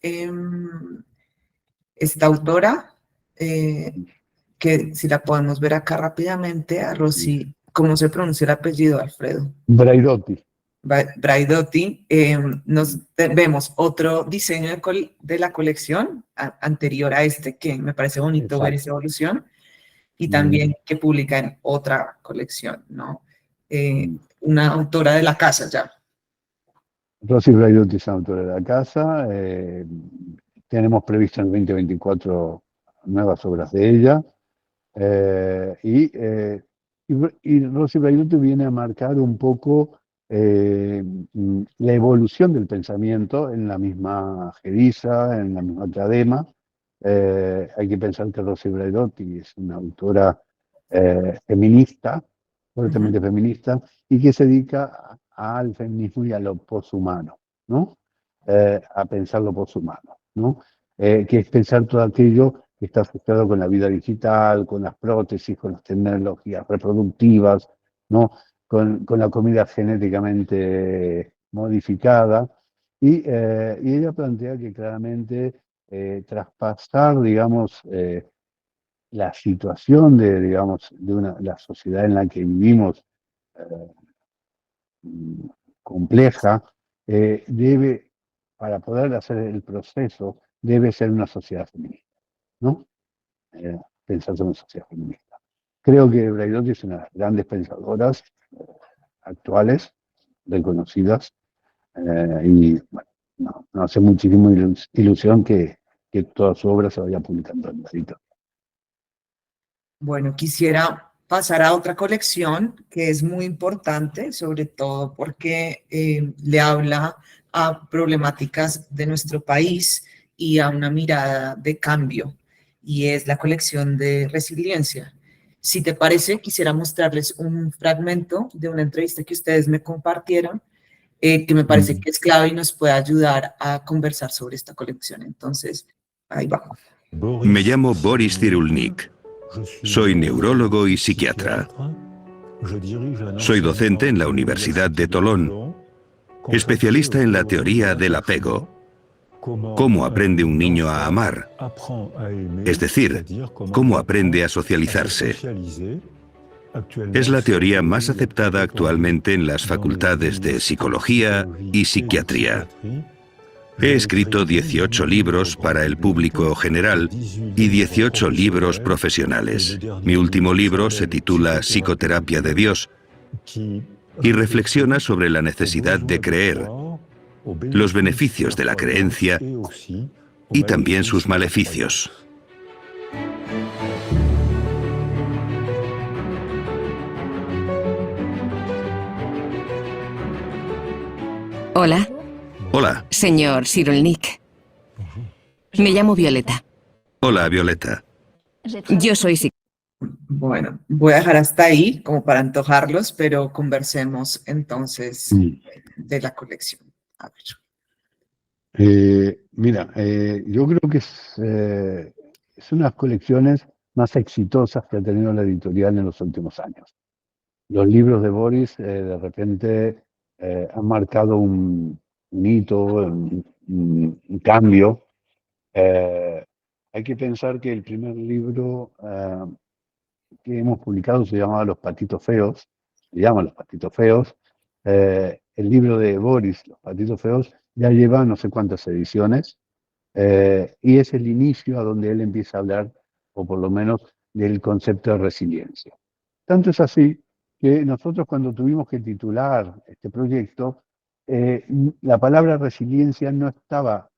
esta autora, que si la podemos ver acá rápidamente, a Rosy, ¿cómo se pronuncia el apellido, Alfredo? Braidotti. Braidotti. Vemos otro diseño de la colección anterior a este, que me parece bonito ver esa evolución, y también que publica en otra colección, ¿no? Una autora de la casa ya. Rosy Braidotti es autora de la casa. Tenemos previsto en 2024 nuevas obras de ella. Y Rosy Braidotti viene a marcar un poco la evolución del pensamiento en la misma Geriza, en la misma Tradema. Hay que pensar que Rosy Braidotti es una autora feminista, fuertemente feminista, y que se dedica al feminismo y a lo poshumano, ¿no? A pensar lo poshumano, ¿no? Que es pensar todo aquello que está asociado con la vida digital, con las prótesis, con las tecnologías reproductivas, ¿no? Con la comida genéticamente modificada. Y ella plantea que claramente traspasar, digamos, la situación digamos, la sociedad en la que vivimos, compleja, para poder hacer el proceso, debe ser una sociedad feminista, ¿no? Pensar en una sociedad feminista. Creo que Braidotti es una de las grandes pensadoras actuales, reconocidas, y bueno, no hace muchísima ilusión que toda su obra se vaya publicando en la editorial. Bueno, quisiera pasar a otra colección que es muy importante, sobre todo porque le habla a problemáticas de nuestro país y a una mirada de cambio, y es la colección de Resiliencia. Si te parece, quisiera mostrarles un fragmento de una entrevista que ustedes me compartieron, que me parece que es clave y nos puede ayudar a conversar sobre esta colección. Entonces, ahí va. Me llamo Boris Cyrulnik. Soy neurólogo y psiquiatra. Soy docente en la Universidad de Tolón, especialista en la teoría del apego. ¿Cómo aprende un niño a amar? Es decir, ¿cómo aprende a socializarse? Es la teoría más aceptada actualmente en las facultades de psicología y psiquiatría. He escrito 18 libros para el público general y 18 libros profesionales. Mi último libro se titula Psicoterapia de Dios y reflexiona sobre la necesidad de creer, los beneficios de la creencia y también sus maleficios. Hola. Hola. Señor Cyrulnik. Me llamo Violeta. Hola, Violeta. Yo soy psicóloga. Bueno, voy a dejar hasta ahí como para antojarlos, pero conversemos entonces de la colección. A ver. Mira, yo creo que es una de las colecciones más exitosas que ha tenido la editorial en los últimos años. Los libros de Boris de repente han marcado un hito un cambio. Hay que pensar que el primer libro que hemos publicado se llamaba Los Patitos Feos, se llama Los Patitos Feos. El libro de Boris, Los Patitos Feos, ya lleva no sé cuántas ediciones, y es el inicio a donde él empieza a hablar, o por lo menos, del concepto de resiliencia. Tanto es así que nosotros, cuando tuvimos que titular este proyecto, la palabra resiliencia no estaba,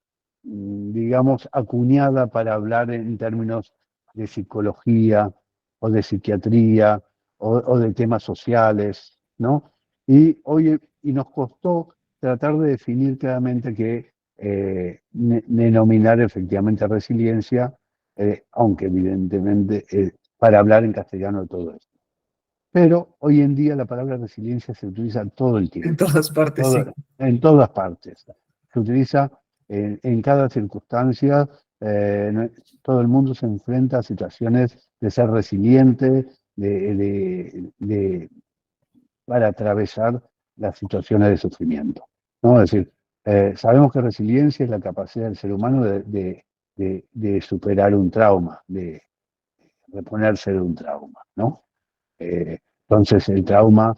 digamos, acuñada para hablar en términos de psicología o de psiquiatría o de temas sociales, ¿no? Y nos costó tratar de definir claramente que denominar efectivamente resiliencia, aunque evidentemente para hablar en castellano de todo esto. Pero hoy en día la palabra resiliencia se utiliza todo el tiempo. En todas partes, sí. En todas partes. Se utiliza en cada circunstancia. Todo el mundo se enfrenta a situaciones de ser resiliente, para atravesar las situaciones de sufrimiento, ¿no? Es decir, sabemos que resiliencia es la capacidad del ser humano de superar un trauma, de reponerse de un trauma, ¿no? Entonces el trauma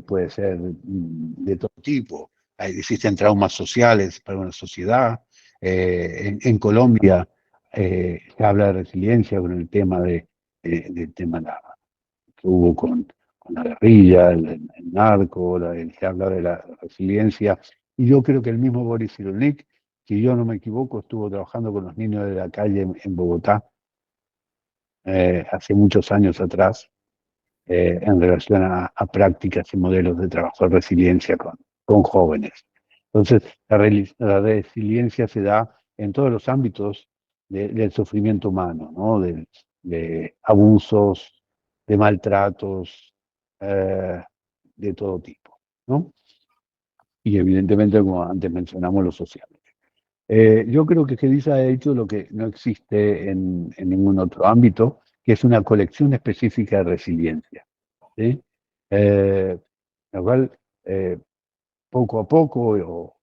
puede ser de todo tipo. Existen traumas sociales para una sociedad. En Colombia se habla de resiliencia con el tema del tema que hubo con la guerrilla, el narco, se habla de la resiliencia. Y yo creo que el mismo Boris Cyrulnik, si yo no me equivoco, estuvo trabajando con los niños de la calle en Bogotá hace muchos años atrás, en relación a prácticas y modelos de trabajo de resiliencia con jóvenes. Entonces, la resiliencia se da en todos los ámbitos del sufrimiento humano, ¿no? De abusos, de maltratos, de todo tipo, ¿no? Y evidentemente, como antes mencionamos, los sociales. Yo creo que Gedisa ha hecho lo que no existe en ningún otro ámbito, que es una colección específica de resiliencia, ¿sí? Lo cual, poco a poco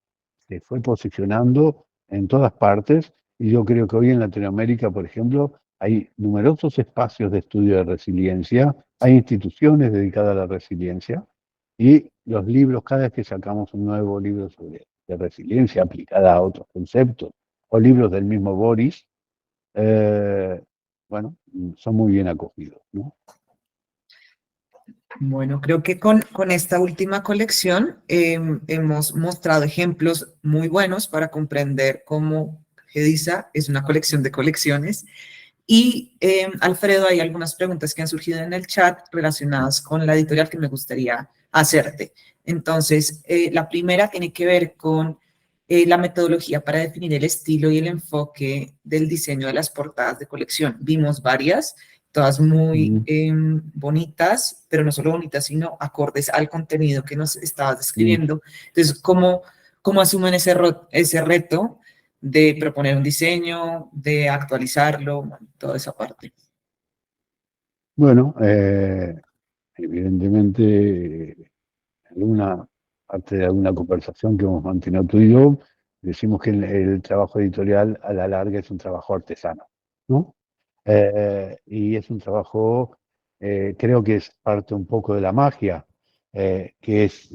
se fue posicionando en todas partes, y yo creo que hoy en Latinoamérica, por ejemplo, hay numerosos espacios de estudio de resiliencia, hay instituciones dedicadas a la resiliencia, y los libros, cada vez que sacamos un nuevo libro de resiliencia aplicada a otros conceptos, o libros del mismo Boris, bueno, son muy bien acogidos, ¿no? Bueno, creo que con esta última colección hemos mostrado ejemplos muy buenos para comprender cómo Gedisa es una colección de colecciones. Y Alfredo, hay algunas preguntas que han surgido en el chat relacionadas con la editorial que me gustaría hacerte. Entonces, la primera tiene que ver con la metodología para definir el estilo y el enfoque del diseño de las portadas de colección. Vimos varias, todas muy bonitas, pero no solo bonitas, sino acordes al contenido que nos estabas describiendo. Entonces, ¿cómo asumen ese reto de proponer un diseño, de actualizarlo, toda esa parte? Bueno, evidentemente, alguna parte de alguna conversación que hemos mantenido tú y yo, decimos que el trabajo editorial a la larga es un trabajo artesano, ¿no? Y es un trabajo, creo que es parte un poco de la magia, que es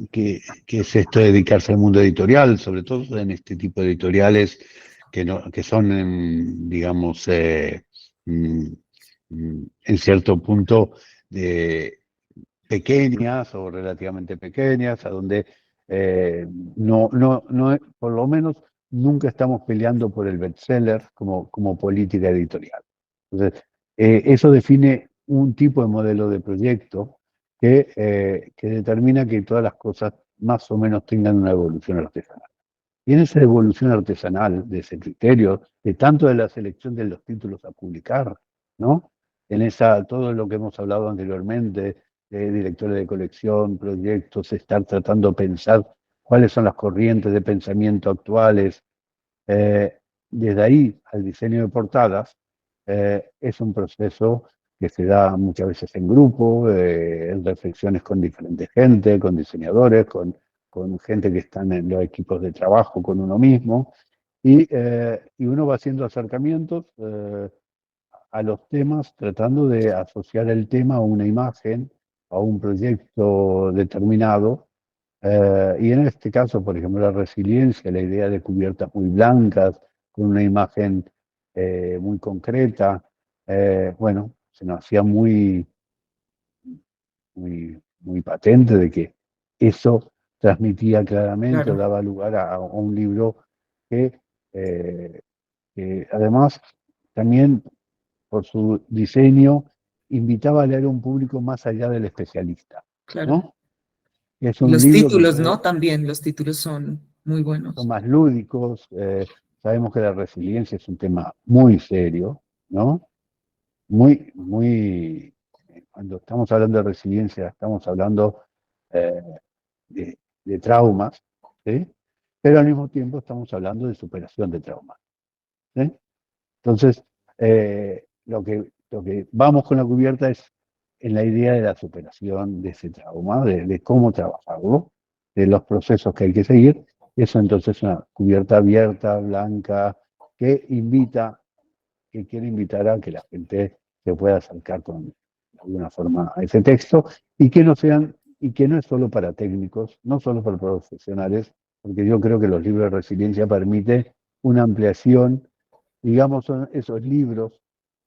esto de dedicarse al mundo editorial, sobre todo en este tipo de editoriales que son, digamos, en cierto punto pequeñas o relativamente pequeñas, a donde por lo menos nunca estamos peleando por el bestseller como política editorial. Entonces, eso define un tipo de modelo de proyecto que determina que todas las cosas más o menos tengan una evolución artesanal. Y en esa evolución artesanal, de ese criterio, de tanto de la selección de los títulos a publicar, ¿no? Todo lo que hemos hablado anteriormente, de directores de colección, proyectos, estar tratando de pensar cuáles son las corrientes de pensamiento actuales. Desde ahí al diseño de portadas, es un proceso que se da muchas veces en grupo, en reflexiones con diferentes gente, con diseñadores, con gente que están en los equipos de trabajo con uno mismo, y uno va haciendo acercamientos a los temas, tratando de asociar el tema a una imagen, a un proyecto determinado. Y en este caso, por ejemplo, la resiliencia, la idea de cubiertas muy blancas, con una imagen muy concreta, bueno, se nos hacía muy patente de que eso transmitía claramente o Claro, daba lugar a un libro que, que además también por su diseño invitaba a leer a un público más allá del especialista, claro. ¿no? Es un Los libro que títulos, ¿no? puede, También los títulos son muy son buenos. más lúdicos, sabemos que la resiliencia es un tema muy serio, ¿no? Cuando estamos hablando de resiliencia, estamos hablando eh, de traumas, ¿sí? Pero al mismo tiempo estamos hablando de superación de traumas, ¿sí? Entonces, lo que vamos con la cubierta es en la idea de la superación de ese trauma, de cómo trabajarlo, de los procesos que hay que seguir. Eso entonces es una cubierta abierta, blanca, que quiere invitar a que la gente se pueda acercar de alguna forma a ese texto y que no es solo para técnicos, no solo para profesionales, porque yo creo que los libros de resiliencia permiten una ampliación, digamos, son esos libros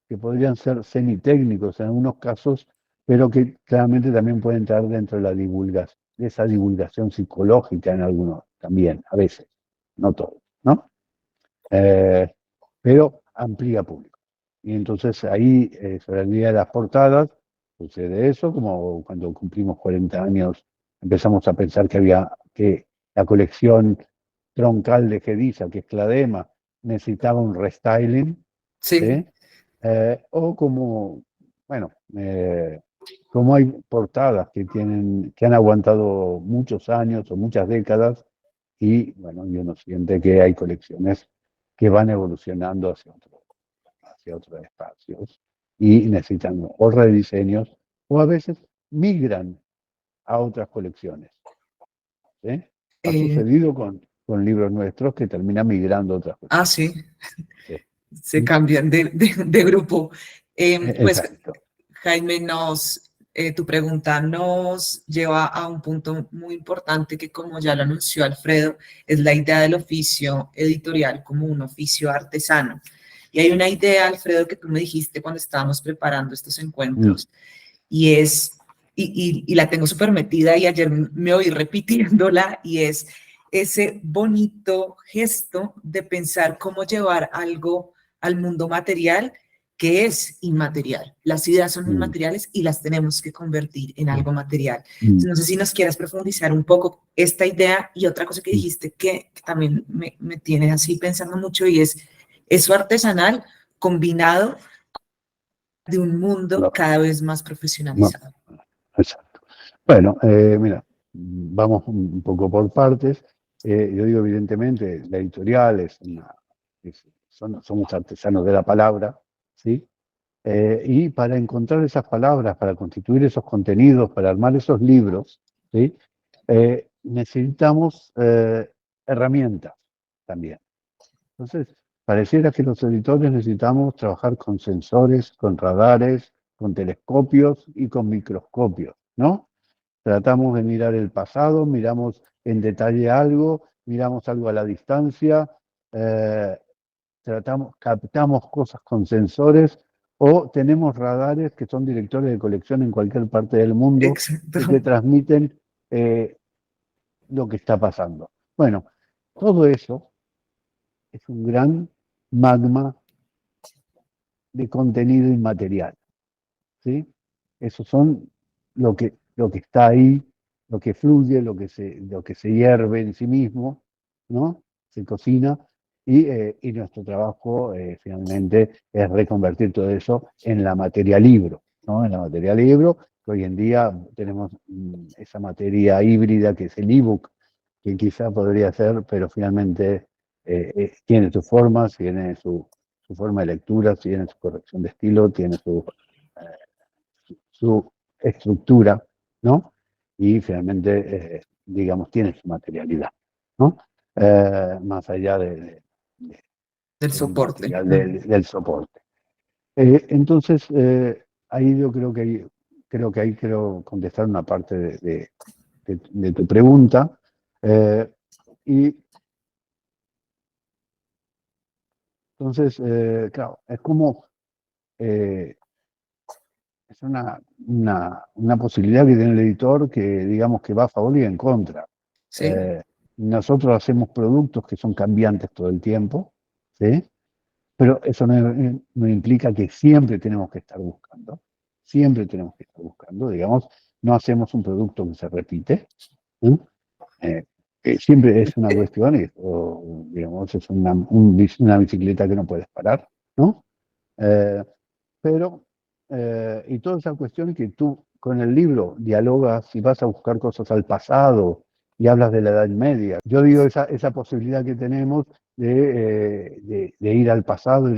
que podrían ser semitécnicos en algunos casos, pero que claramente también pueden entrar dentro de de esa divulgación psicológica en algunos también, a veces, no todos, ¿no? Eh, pero amplía público. Y entonces ahí, sobre el día de las portadas, sucede eso, como cuando cumplimos 40 años, empezamos a pensar que la colección troncal de Gedisa, que es Cladema, necesitaba un restyling, Sí, ¿sí? O como, bueno, como hay portadas que han aguantado muchos años o muchas décadas, y bueno, y uno siente que hay colecciones que van evolucionando hacia otros espacios y necesitan o rediseños o a veces migran a otras colecciones, ¿sí? Ha eh, sucedido con libros nuestros que terminan migrando a otras colecciones. sí, Sí. se cambian de grupo. Pues Exacto. Jaime, tu pregunta nos lleva a un punto muy importante que, como ya lo anunció Alfredo, es la idea del oficio editorial como un oficio artesano. Y hay una idea, Alfredo, que tú me dijiste cuando estábamos preparando estos Mm. encuentros, y es, y la tengo súper metida y ayer me oí repitiéndola, y es ese bonito gesto de pensar cómo llevar algo al mundo material que es inmaterial. Las ideas son Mm. inmateriales y las tenemos que convertir en algo material. Mm. No sé si nos quieras profundizar un poco esta idea y otra cosa que Mm. dijiste que también me tiene así pensando mucho, y es eso artesanal combinado de un mundo No, cada vez más no, profesionalizado. exacto. Bueno, mira, vamos un poco por partes. Yo digo, evidentemente, la editorial somos artesanos de la palabra, ¿sí? Y para encontrar esas palabras, para constituir esos contenidos, para armar esos libros, ¿sí? Necesitamos herramientas también. Entonces, pareciera que los editores necesitamos trabajar con sensores, con radares, con telescopios y con microscopios, ¿no? Tratamos de mirar el pasado, miramos en detalle algo, miramos algo a la distancia, eh, captamos cosas con sensores o tenemos radares que son directores de colección en cualquier parte del mundo Exacto. que te transmiten lo que está pasando. Bueno, todo eso es un gran magma de contenido inmaterial, ¿sí? Esos son lo que está ahí, lo que fluye, lo que se hierve en sí mismo, ¿no? Se cocina y nuestro trabajo finalmente es reconvertir todo eso en la materia libro, ¿no? En la materia libro, que hoy en día tenemos esa materia híbrida que es el ebook, que quizá podría ser, pero finalmente tiene sus formas, tiene su forma de lectura, tiene su corrección de estilo, tiene su estructura, ¿no? Y finalmente, digamos, tiene su materialidad, ¿no? Más allá de Del soporte. material del soporte. Entonces, ahí yo creo que ahí quiero contestar una parte de tu pregunta. Y entonces, claro, es como es una posibilidad que tiene el editor que digamos que va a favor y en contra. Sí. Nosotros hacemos productos que son cambiantes todo el tiempo, ¿sí? Pero eso no implica que siempre tenemos que estar buscando. Siempre tenemos que estar buscando, digamos, no hacemos un producto que se repite. ¿Sí? Siempre es una cuestión, digamos, es una bicicleta que no puedes parar, ¿no? Pero, y toda esa cuestión que tú con el libro dialogas y vas a buscar cosas al pasado y hablas de la Edad Media. Yo digo esa posibilidad que tenemos de ir al pasado,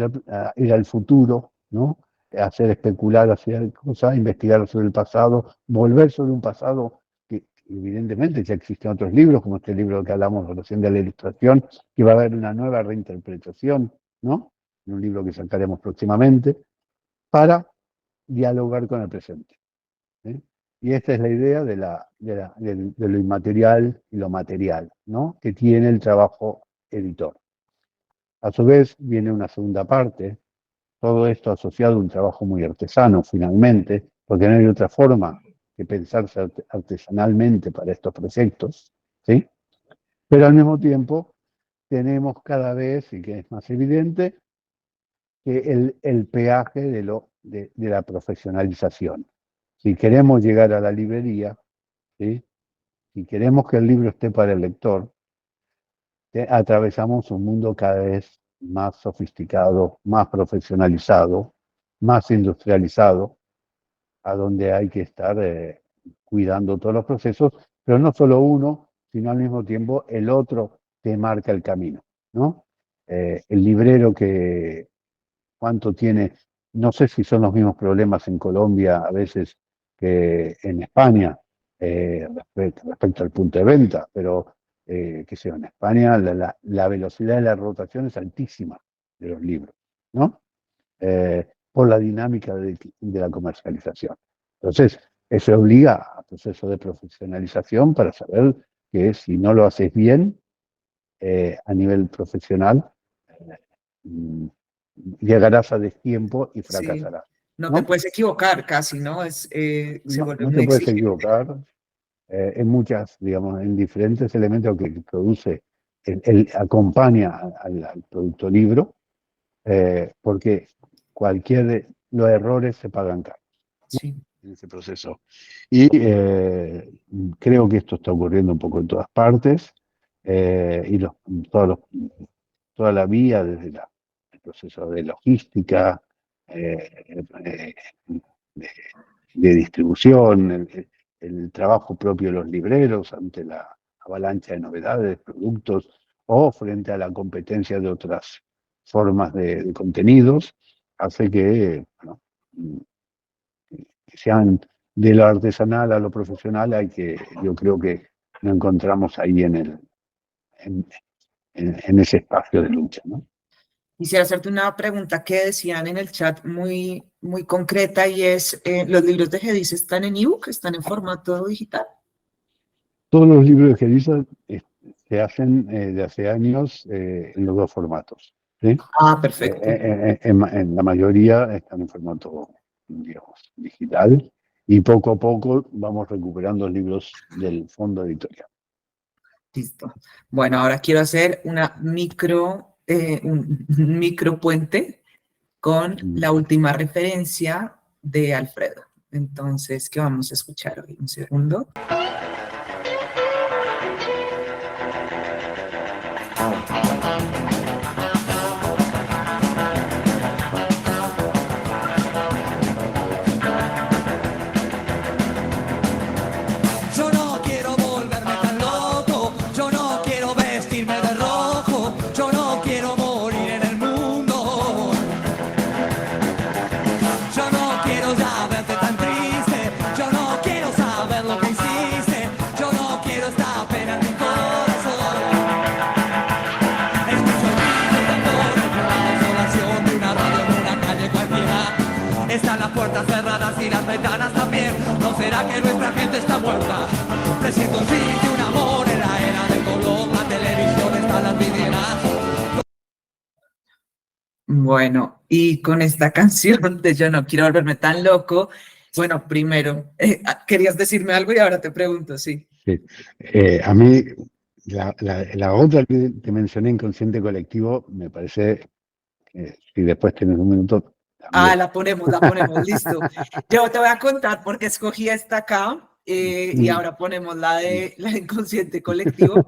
ir al futuro, ¿no? Hacer especular, hacer cosas, investigar sobre el pasado, volver sobre un pasado que evidentemente ya existen otros libros, como este libro que hablamos recién de la Ilustración, que va a haber una nueva reinterpretación, ¿no? Un libro que sacaremos próximamente, para dialogar con el presente. ¿Sí? Y esta es la idea de lo inmaterial y lo material, ¿no? Que tiene el trabajo editor. A su vez, viene una segunda parte, todo esto asociado a un trabajo muy artesano, finalmente, porque no hay otra forma que pensarse artesanalmente para estos proyectos, ¿sí? Pero al mismo tiempo, tenemos cada vez, y que es más evidente, que el peaje de la profesionalización. Si queremos llegar a la librería, ¿sí? Si queremos que el libro esté para el lector, atravesamos un mundo cada vez más sofisticado, más profesionalizado, más industrializado, a donde hay que estar cuidando todos los procesos, pero no solo uno, sino al mismo tiempo el otro te marca el camino, ¿no? El librero que cuánto tiene, no sé si son los mismos problemas en Colombia a veces que en España respecto al punto de venta, pero qué sé yo, en España la velocidad de la rotación es altísima de los libros, ¿no? Por la dinámica de la comercialización. Entonces, eso obliga a proceso de profesionalización para saber que si no lo haces bien a nivel profesional, llegarás a destiempo y fracasarás. Sí. No te puedes equivocar casi, ¿no? Se vuelve no te puedes equivocar en muchas, digamos, en diferentes elementos que produce, acompaña al producto libro, porque los errores se pagan caros, ¿no? Sí. En ese proceso. Y creo que esto está ocurriendo un poco en todas partes, y toda la vía desde el proceso de logística, de distribución, el trabajo propio de los libreros ante la avalancha de novedades, productos, o frente a la competencia de otras formas de contenidos, hace que, bueno, que sean de lo artesanal a lo profesional, yo creo que nos encontramos ahí en ese espacio de lucha, ¿no? Quisiera hacerte una pregunta que decían en el chat muy, muy concreta, y es, ¿los libros de Gediza están en ebook, están en formato digital? Todos los libros de Gediza se hacen de hace años en los dos formatos, ¿sí? Ah, perfecto. En la mayoría están en formato, digamos, digital, y poco a poco vamos recuperando libros del fondo editorial. Listo. Bueno, ahora quiero hacer un micro puente con la última referencia de Alfredo. Entonces, ¿qué vamos a escuchar hoy? Un segundo. Yo no quiero ya verte tan triste, yo no quiero saber lo que hiciste, que nuestra gente está muerta. Presiento el fin de un amor en la era del color, la televisión está en las vidrieras. Bueno, y con esta canción de Yo no quiero volverme tan loco, bueno, primero, querías decirme algo y ahora te pregunto, sí. Sí. A mí, la otra que mencioné, Inconsciente Colectivo, me parece, si después tenés un minuto, Ah, también. la ponemos, listo. Yo te voy a contar por qué escogí esta acá y ahora ponemos la de Inconsciente Colectivo.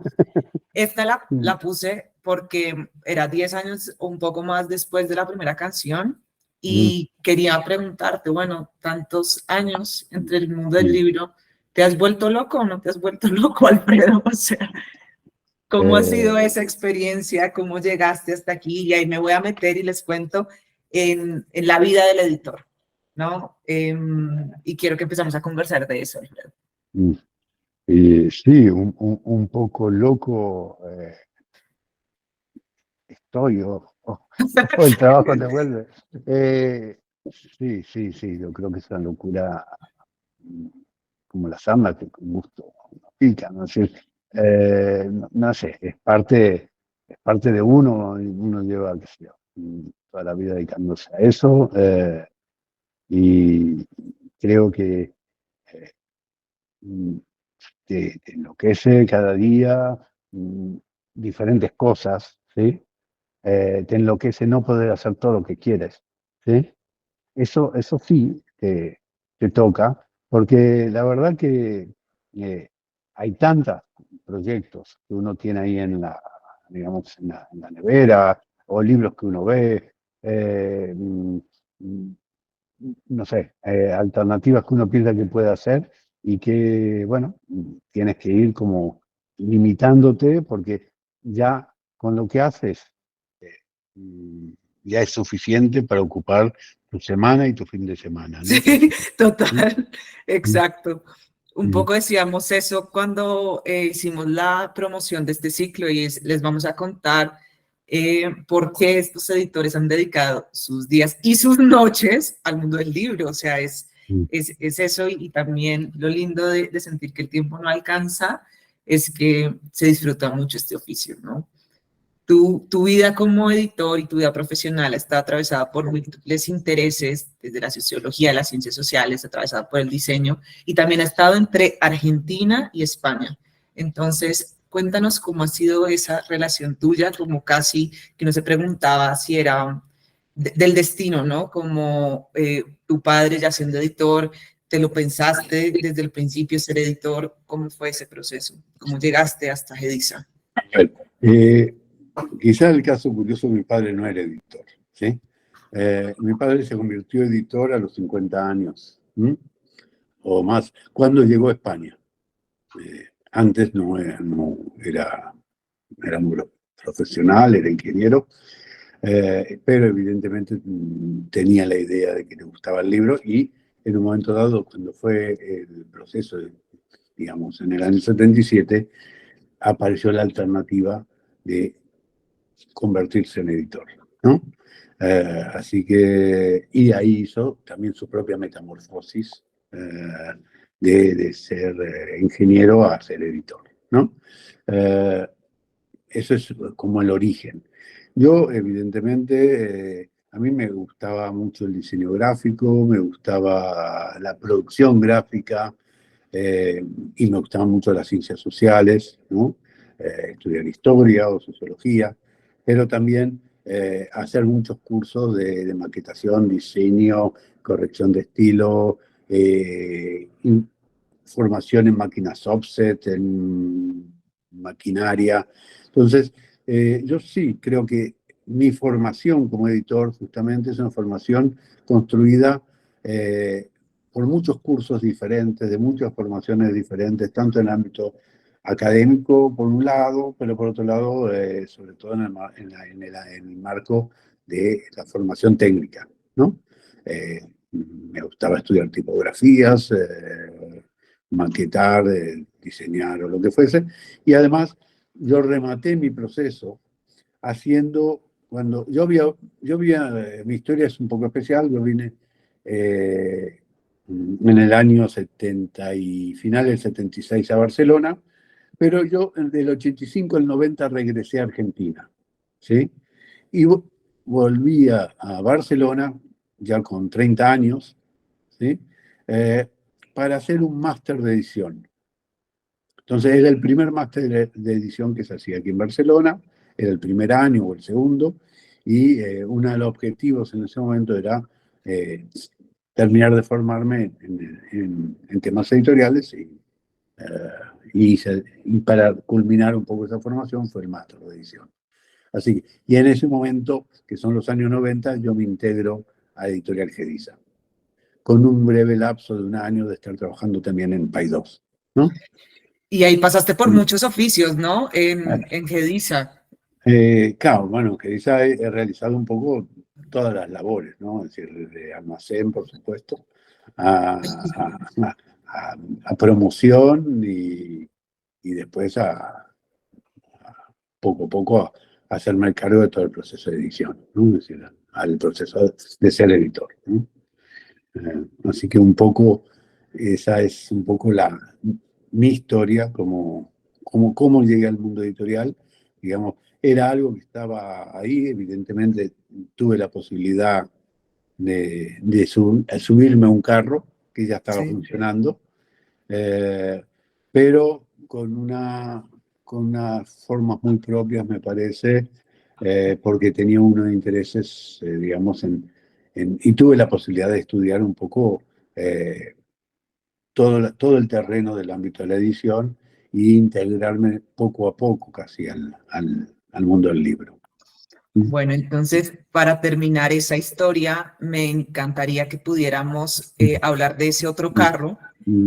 Esta la puse porque era 10 años o un poco más después de la primera canción y quería preguntarte, bueno, tantos años entre el mundo del libro, ¿te has vuelto loco o no te has vuelto loco, Alfredo? O sea, ¿cómo ha sido esa experiencia? ¿Cómo llegaste hasta aquí? Y ahí me voy a meter y les cuento en la vida del editor, ¿no? Y quiero que empezamos a conversar de eso, Alfredo. Y sí, un poco loco estoy, o el trabajo te vuelve. Sí, yo creo que es una locura como la samba, que con gusto no pica, ¿no? Es decir, no sé, es parte de uno, y uno lleva, qué sé yo, toda la vida dedicándose a eso, y creo que te enloquece cada día diferentes cosas, ¿sí? Te enloquece no poder hacer todo lo que quieres, ¿sí? Eso sí te toca, porque la verdad que hay tantos proyectos que uno tiene ahí digamos, en la nevera, o libros que uno ve, no sé, alternativas que uno piensa que puede hacer y que, bueno, tienes que ir como limitándote porque ya con lo que haces ya es suficiente para ocupar tu semana y tu fin de semana, ¿no? Sí, total, Mm, exacto. Un mm, poco decíamos eso cuando hicimos la promoción de este ciclo y les vamos a contar por qué estos editores han dedicado sus días y sus noches al mundo del libro. O sea, mm. es eso y también lo lindo de sentir que el tiempo no alcanza es que se disfruta mucho este oficio, ¿no? Tu vida como editor y tu vida profesional está atravesada por múltiples intereses, desde la sociología, las ciencias sociales, atravesada por el diseño, y también ha estado entre Argentina y España. Entonces, cuéntanos cómo ha sido esa relación tuya, como casi que no se preguntaba si era del destino, ¿no? Como tu padre ya siendo editor, ¿te lo pensaste desde el principio ser editor? ¿Cómo fue ese proceso? ¿Cómo llegaste hasta Gedisa? Bueno, quizá el caso curioso, mi padre no era editor, ¿sí? Mi padre se convirtió en editor a los 50 años, o más, cuando llegó a España. Antes no era muy profesional, era ingeniero, pero evidentemente tenía la idea de que le gustaba el libro y en un momento dado, cuando fue el proceso, digamos, en el año 77, apareció la alternativa de convertirse en editor, ¿no? Así que, y ahí hizo también su propia metamorfosis de ser ingeniero a ser editor, ¿no? Eso es como el origen. Yo, evidentemente, a mí me gustaba mucho el diseño gráfico, me gustaba la producción gráfica y me gustaban mucho las ciencias sociales, ¿no? Estudiar historia o sociología, pero también hacer muchos cursos de maquetación, diseño, corrección de estilo, formación en máquinas offset, en maquinaria. Entonces, yo sí creo que mi formación como editor justamente es una formación construida por muchos cursos diferentes, de muchas formaciones diferentes, tanto en el ámbito académico por un lado, pero por otro lado, sobre todo en el marco de la formación técnica, ¿no? Me gustaba estudiar tipografías, maquetar, diseñar o lo que fuese, y además yo rematé mi proceso haciendo, mi historia es un poco especial, yo vine en el año 70 y finales del 76 a Barcelona, pero yo del 85 al 90 regresé a Argentina, ¿sí? Y volví a Barcelona, ya con 30 años, ¿sí? Para hacer un máster de edición. Entonces era el primer máster de edición que se hacía aquí en Barcelona, era el primer año o el segundo, y uno de los objetivos en ese momento era terminar de formarme en temas editoriales y para culminar un poco esa formación fue el máster de edición. Así que, y en ese momento, que son los años 90, yo me integro a Editorial Gediza, con un breve lapso de un año de estar trabajando también en Paidós, ¿no? Y ahí pasaste por muchos oficios, ¿no? En Gediza. Claro, bueno, Gediza he realizado un poco todas las labores, ¿no? Es decir, desde almacén, por supuesto, a promoción y después poco a poco a hacerme el cargo de todo el proceso de edición, ¿no? Es decir, al proceso de ser editor, ¿no? Así que un poco, esa es un poco mi historia, cómo llegué al mundo editorial, digamos, era algo que estaba ahí, evidentemente tuve la posibilidad de subirme a un carro que ya estaba funcionando, pero con unas formas muy propias, me parece, porque tenía unos intereses, digamos, y tuve la posibilidad de estudiar un poco todo el terreno del ámbito de la edición e integrarme poco a poco casi al mundo del libro. Bueno, entonces, para terminar esa historia, me encantaría que pudiéramos hablar de ese otro carro,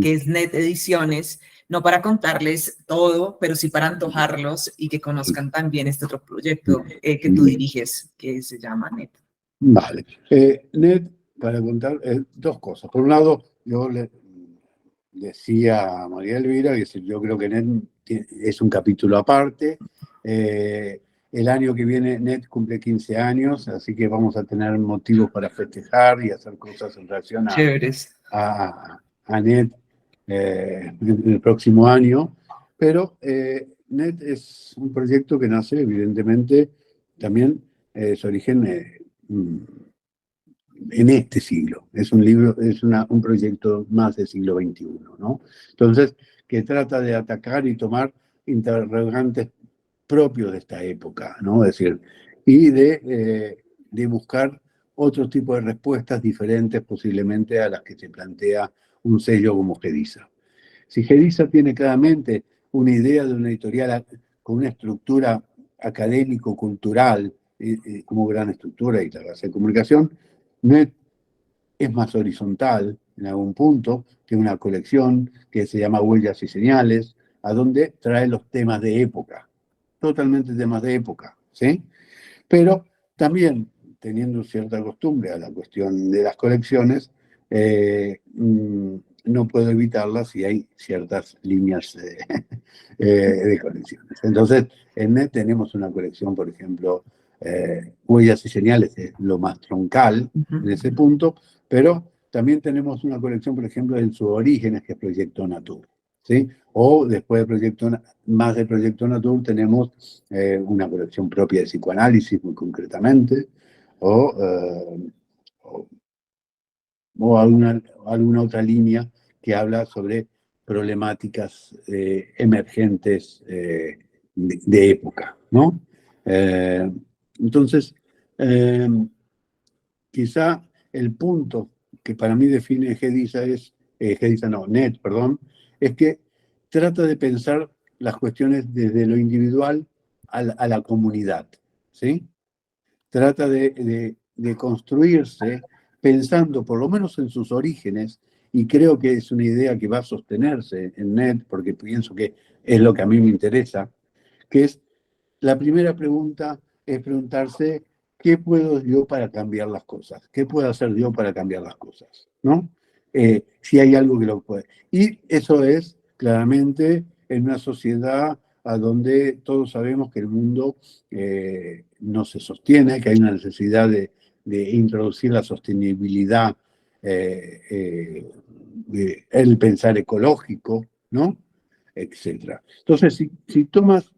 que es Net Ediciones, no para contarles todo, pero sí para antojarlos y que conozcan también este otro proyecto que tú diriges, que se llama Net. Vale. Net, para contar, dos cosas. Por un lado, yo le decía a María Elvira que yo creo que Net es un capítulo aparte. El año que viene Net cumple 15 años, así que vamos a tener motivos para festejar y hacer cosas en relación a Net en el próximo año. Pero Net es un proyecto que nace, evidentemente, también su origen en este siglo. Es un libro, es un proyecto más del siglo XXI, ¿no? Entonces, que trata de atacar y tomar interrogantes propios de esta época, ¿no? Es decir, y de buscar otro tipo de respuestas diferentes posiblemente a las que se plantea un sello como Gediza. Si Gediza tiene claramente una idea de una editorial con una estructura académico-cultural como gran estructura y la base de comunicación, Net es más horizontal en algún punto, tiene una colección que se llama Huellas y Señales, a donde trae los temas de época, totalmente temas de época, ¿sí? Pero también, teniendo cierta costumbre a la cuestión de las colecciones, no puedo evitarlas si hay ciertas líneas de colecciones. Entonces, en Net tenemos una colección, por ejemplo, Huellas y Señales es lo más troncal en ese punto, pero también tenemos una colección, por ejemplo, en sus orígenes, que es Proyecto Natur, ¿sí? O después más de Proyecto Natur tenemos una colección propia de psicoanálisis, muy concretamente, o alguna otra línea que habla sobre problemáticas emergentes de época, ¿no? Entonces, quizá el punto que para mí define Net, perdón, es que trata de pensar las cuestiones desde lo individual a la comunidad, ¿sí? Trata de construirse pensando por lo menos en sus orígenes, y creo que es una idea que va a sostenerse en Net, porque pienso que es lo que a mí me interesa, que es la primera pregunta es preguntarse ¿qué puedo yo para cambiar las cosas? ¿Qué puedo hacer yo para cambiar las cosas? ¿No? Si hay algo que lo puede. Y eso es claramente en una sociedad a donde todos sabemos que el mundo no se sostiene, que hay una necesidad de introducir la sostenibilidad el pensar ecológico, ¿no? Etcétera. Entonces, si tomas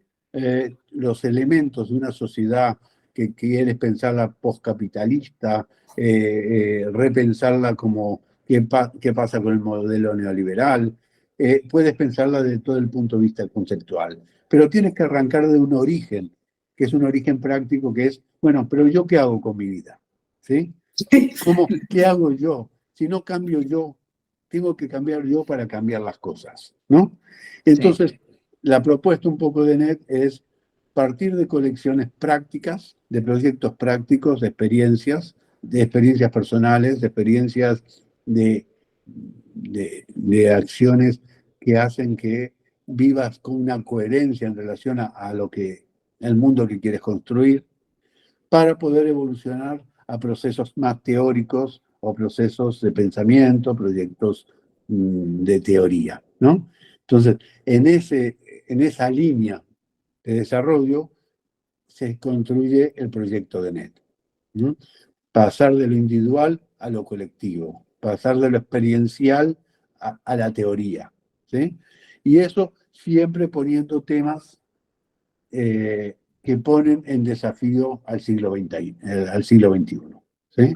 los elementos de una sociedad que quieres pensarla postcapitalista, repensarla como qué pasa con el modelo neoliberal, puedes pensarla desde todo el punto de vista conceptual, pero tienes que arrancar de un origen, que es un origen práctico, que es, bueno, pero ¿yo qué hago con mi vida? ¿Sí? ¿Qué hago yo? Si no cambio yo, tengo que cambiar yo para cambiar las cosas, ¿no? Entonces, la propuesta un poco de NET es partir de colecciones prácticas, de proyectos prácticos, de experiencias personales, de experiencias de acciones que hacen que vivas con una coherencia en relación a lo que el mundo que quieres construir, para poder evolucionar a procesos más teóricos o procesos de pensamiento, proyectos de teoría, ¿no? Entonces, en esa línea de desarrollo se construye el proyecto de NET, ¿no? Pasar de lo individual a lo colectivo, pasar de lo experiencial a la teoría, ¿sí? Y eso siempre poniendo temas que ponen en desafío al siglo XXI, ¿sí?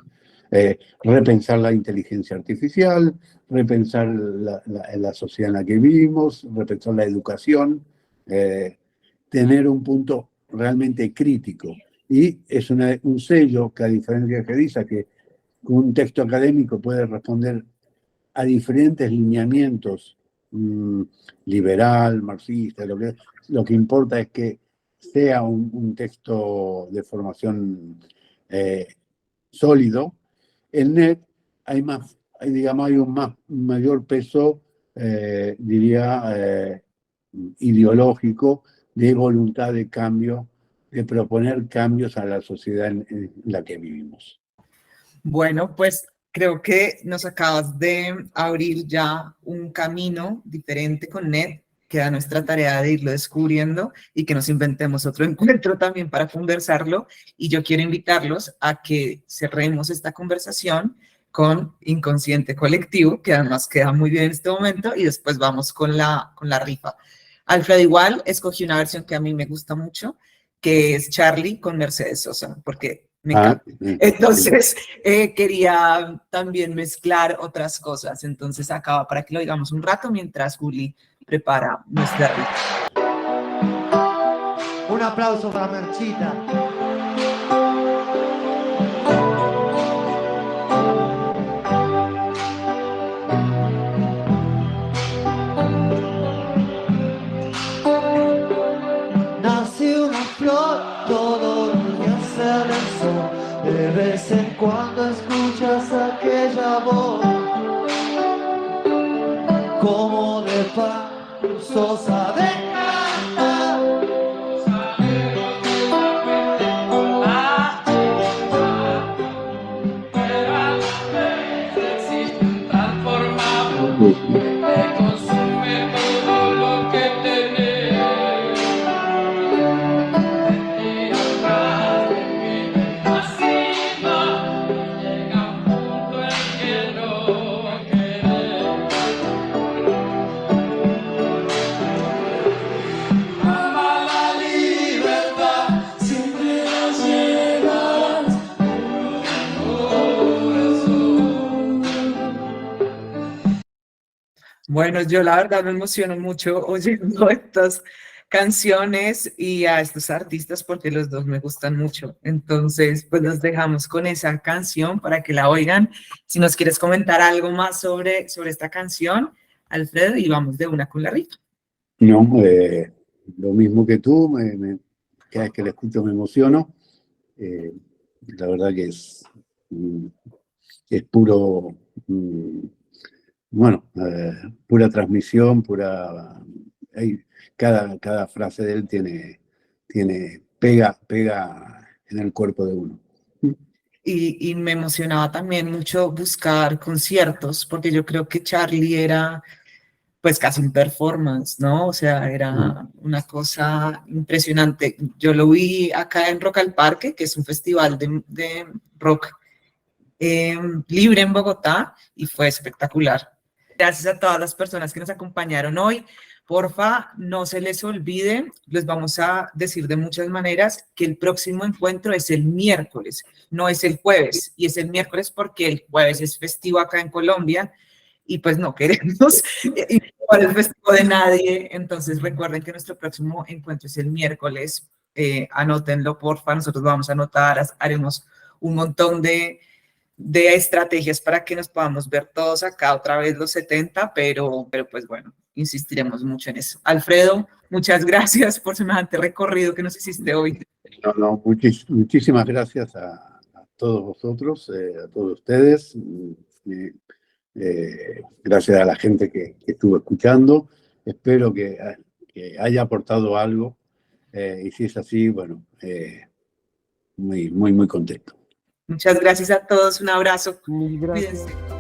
Repensar la inteligencia artificial, repensar la sociedad en la que vivimos, repensar la educación, tener un punto realmente crítico. Y es un sello que, a diferencia de que dice que un texto académico puede responder a diferentes lineamientos liberal, marxista, lo que importa es que sea un texto de formación sólido. En NET hay un mayor peso, diría, ideológico, de voluntad de cambio, de proponer cambios a la sociedad en la que vivimos. Bueno, pues creo que nos acabas de abrir ya un camino diferente con NET. Queda nuestra tarea de irlo descubriendo y que nos inventemos otro encuentro también para conversarlo. Y yo quiero invitarlos a que cerremos esta conversación con Inconsciente Colectivo, que además queda muy bien en este momento, y después vamos con la rifa. Alfredo igual escogí una versión que a mí me gusta mucho, que es Charlie con Mercedes Sosa, porque me encanta. Entonces, quería también mezclar otras cosas. Entonces, acaba para que lo digamos un rato mientras Juli prepara nuestra rifa. Un aplauso para Merchita. Nace una flor, todos los días sale el sol. De vez en cuando escuchas aquella voz, como de Sosa de cantar. Pero a la vez existe un transformador que consume todo lo que tenés. Y atrás de mí, así va, llega un punto en que no querés. Ama la libertad, siempre la llevas en tu corazón. Bueno, yo la verdad me emociono mucho oyendo estas canciones y a estos artistas porque los dos me gustan mucho. Entonces, pues los dejamos con esa canción para que la oigan. Si nos quieres comentar algo más sobre esta canción, Alfredo, y vamos de una con la rifa. No, lo mismo que tú, cada vez que la escucho me emociono. La verdad que es puro, pura transmisión, cada frase de él pega en el cuerpo de uno. Y me emocionaba también mucho buscar conciertos, porque yo creo que Charlie era pues casi un performance, ¿no? O sea, era una cosa impresionante. Yo lo vi acá en Rock al Parque, que es un festival de rock libre en Bogotá y fue espectacular. Gracias a todas las personas que nos acompañaron hoy. Porfa, no se les olvide, les vamos a decir de muchas maneras que el próximo encuentro es el miércoles, no es el jueves, y es el miércoles porque el jueves es festivo acá en Colombia y pues no queremos igual el festivo de nadie. Entonces recuerden que nuestro próximo encuentro es el miércoles, anótenlo porfa, nosotros lo vamos a anotar, haremos un montón de estrategias para que nos podamos ver todos acá otra vez los 70, pero pues bueno, insistiremos mucho en eso. Alfredo, muchas gracias por semejante recorrido que nos hiciste hoy. No, muchísimas gracias a todos vosotros, a todos ustedes. Gracias a la gente que estuvo escuchando. Espero que haya aportado algo. Y si es así, bueno, muy contento. Muchas gracias a todos. Un abrazo. Mil gracias. Cuídense.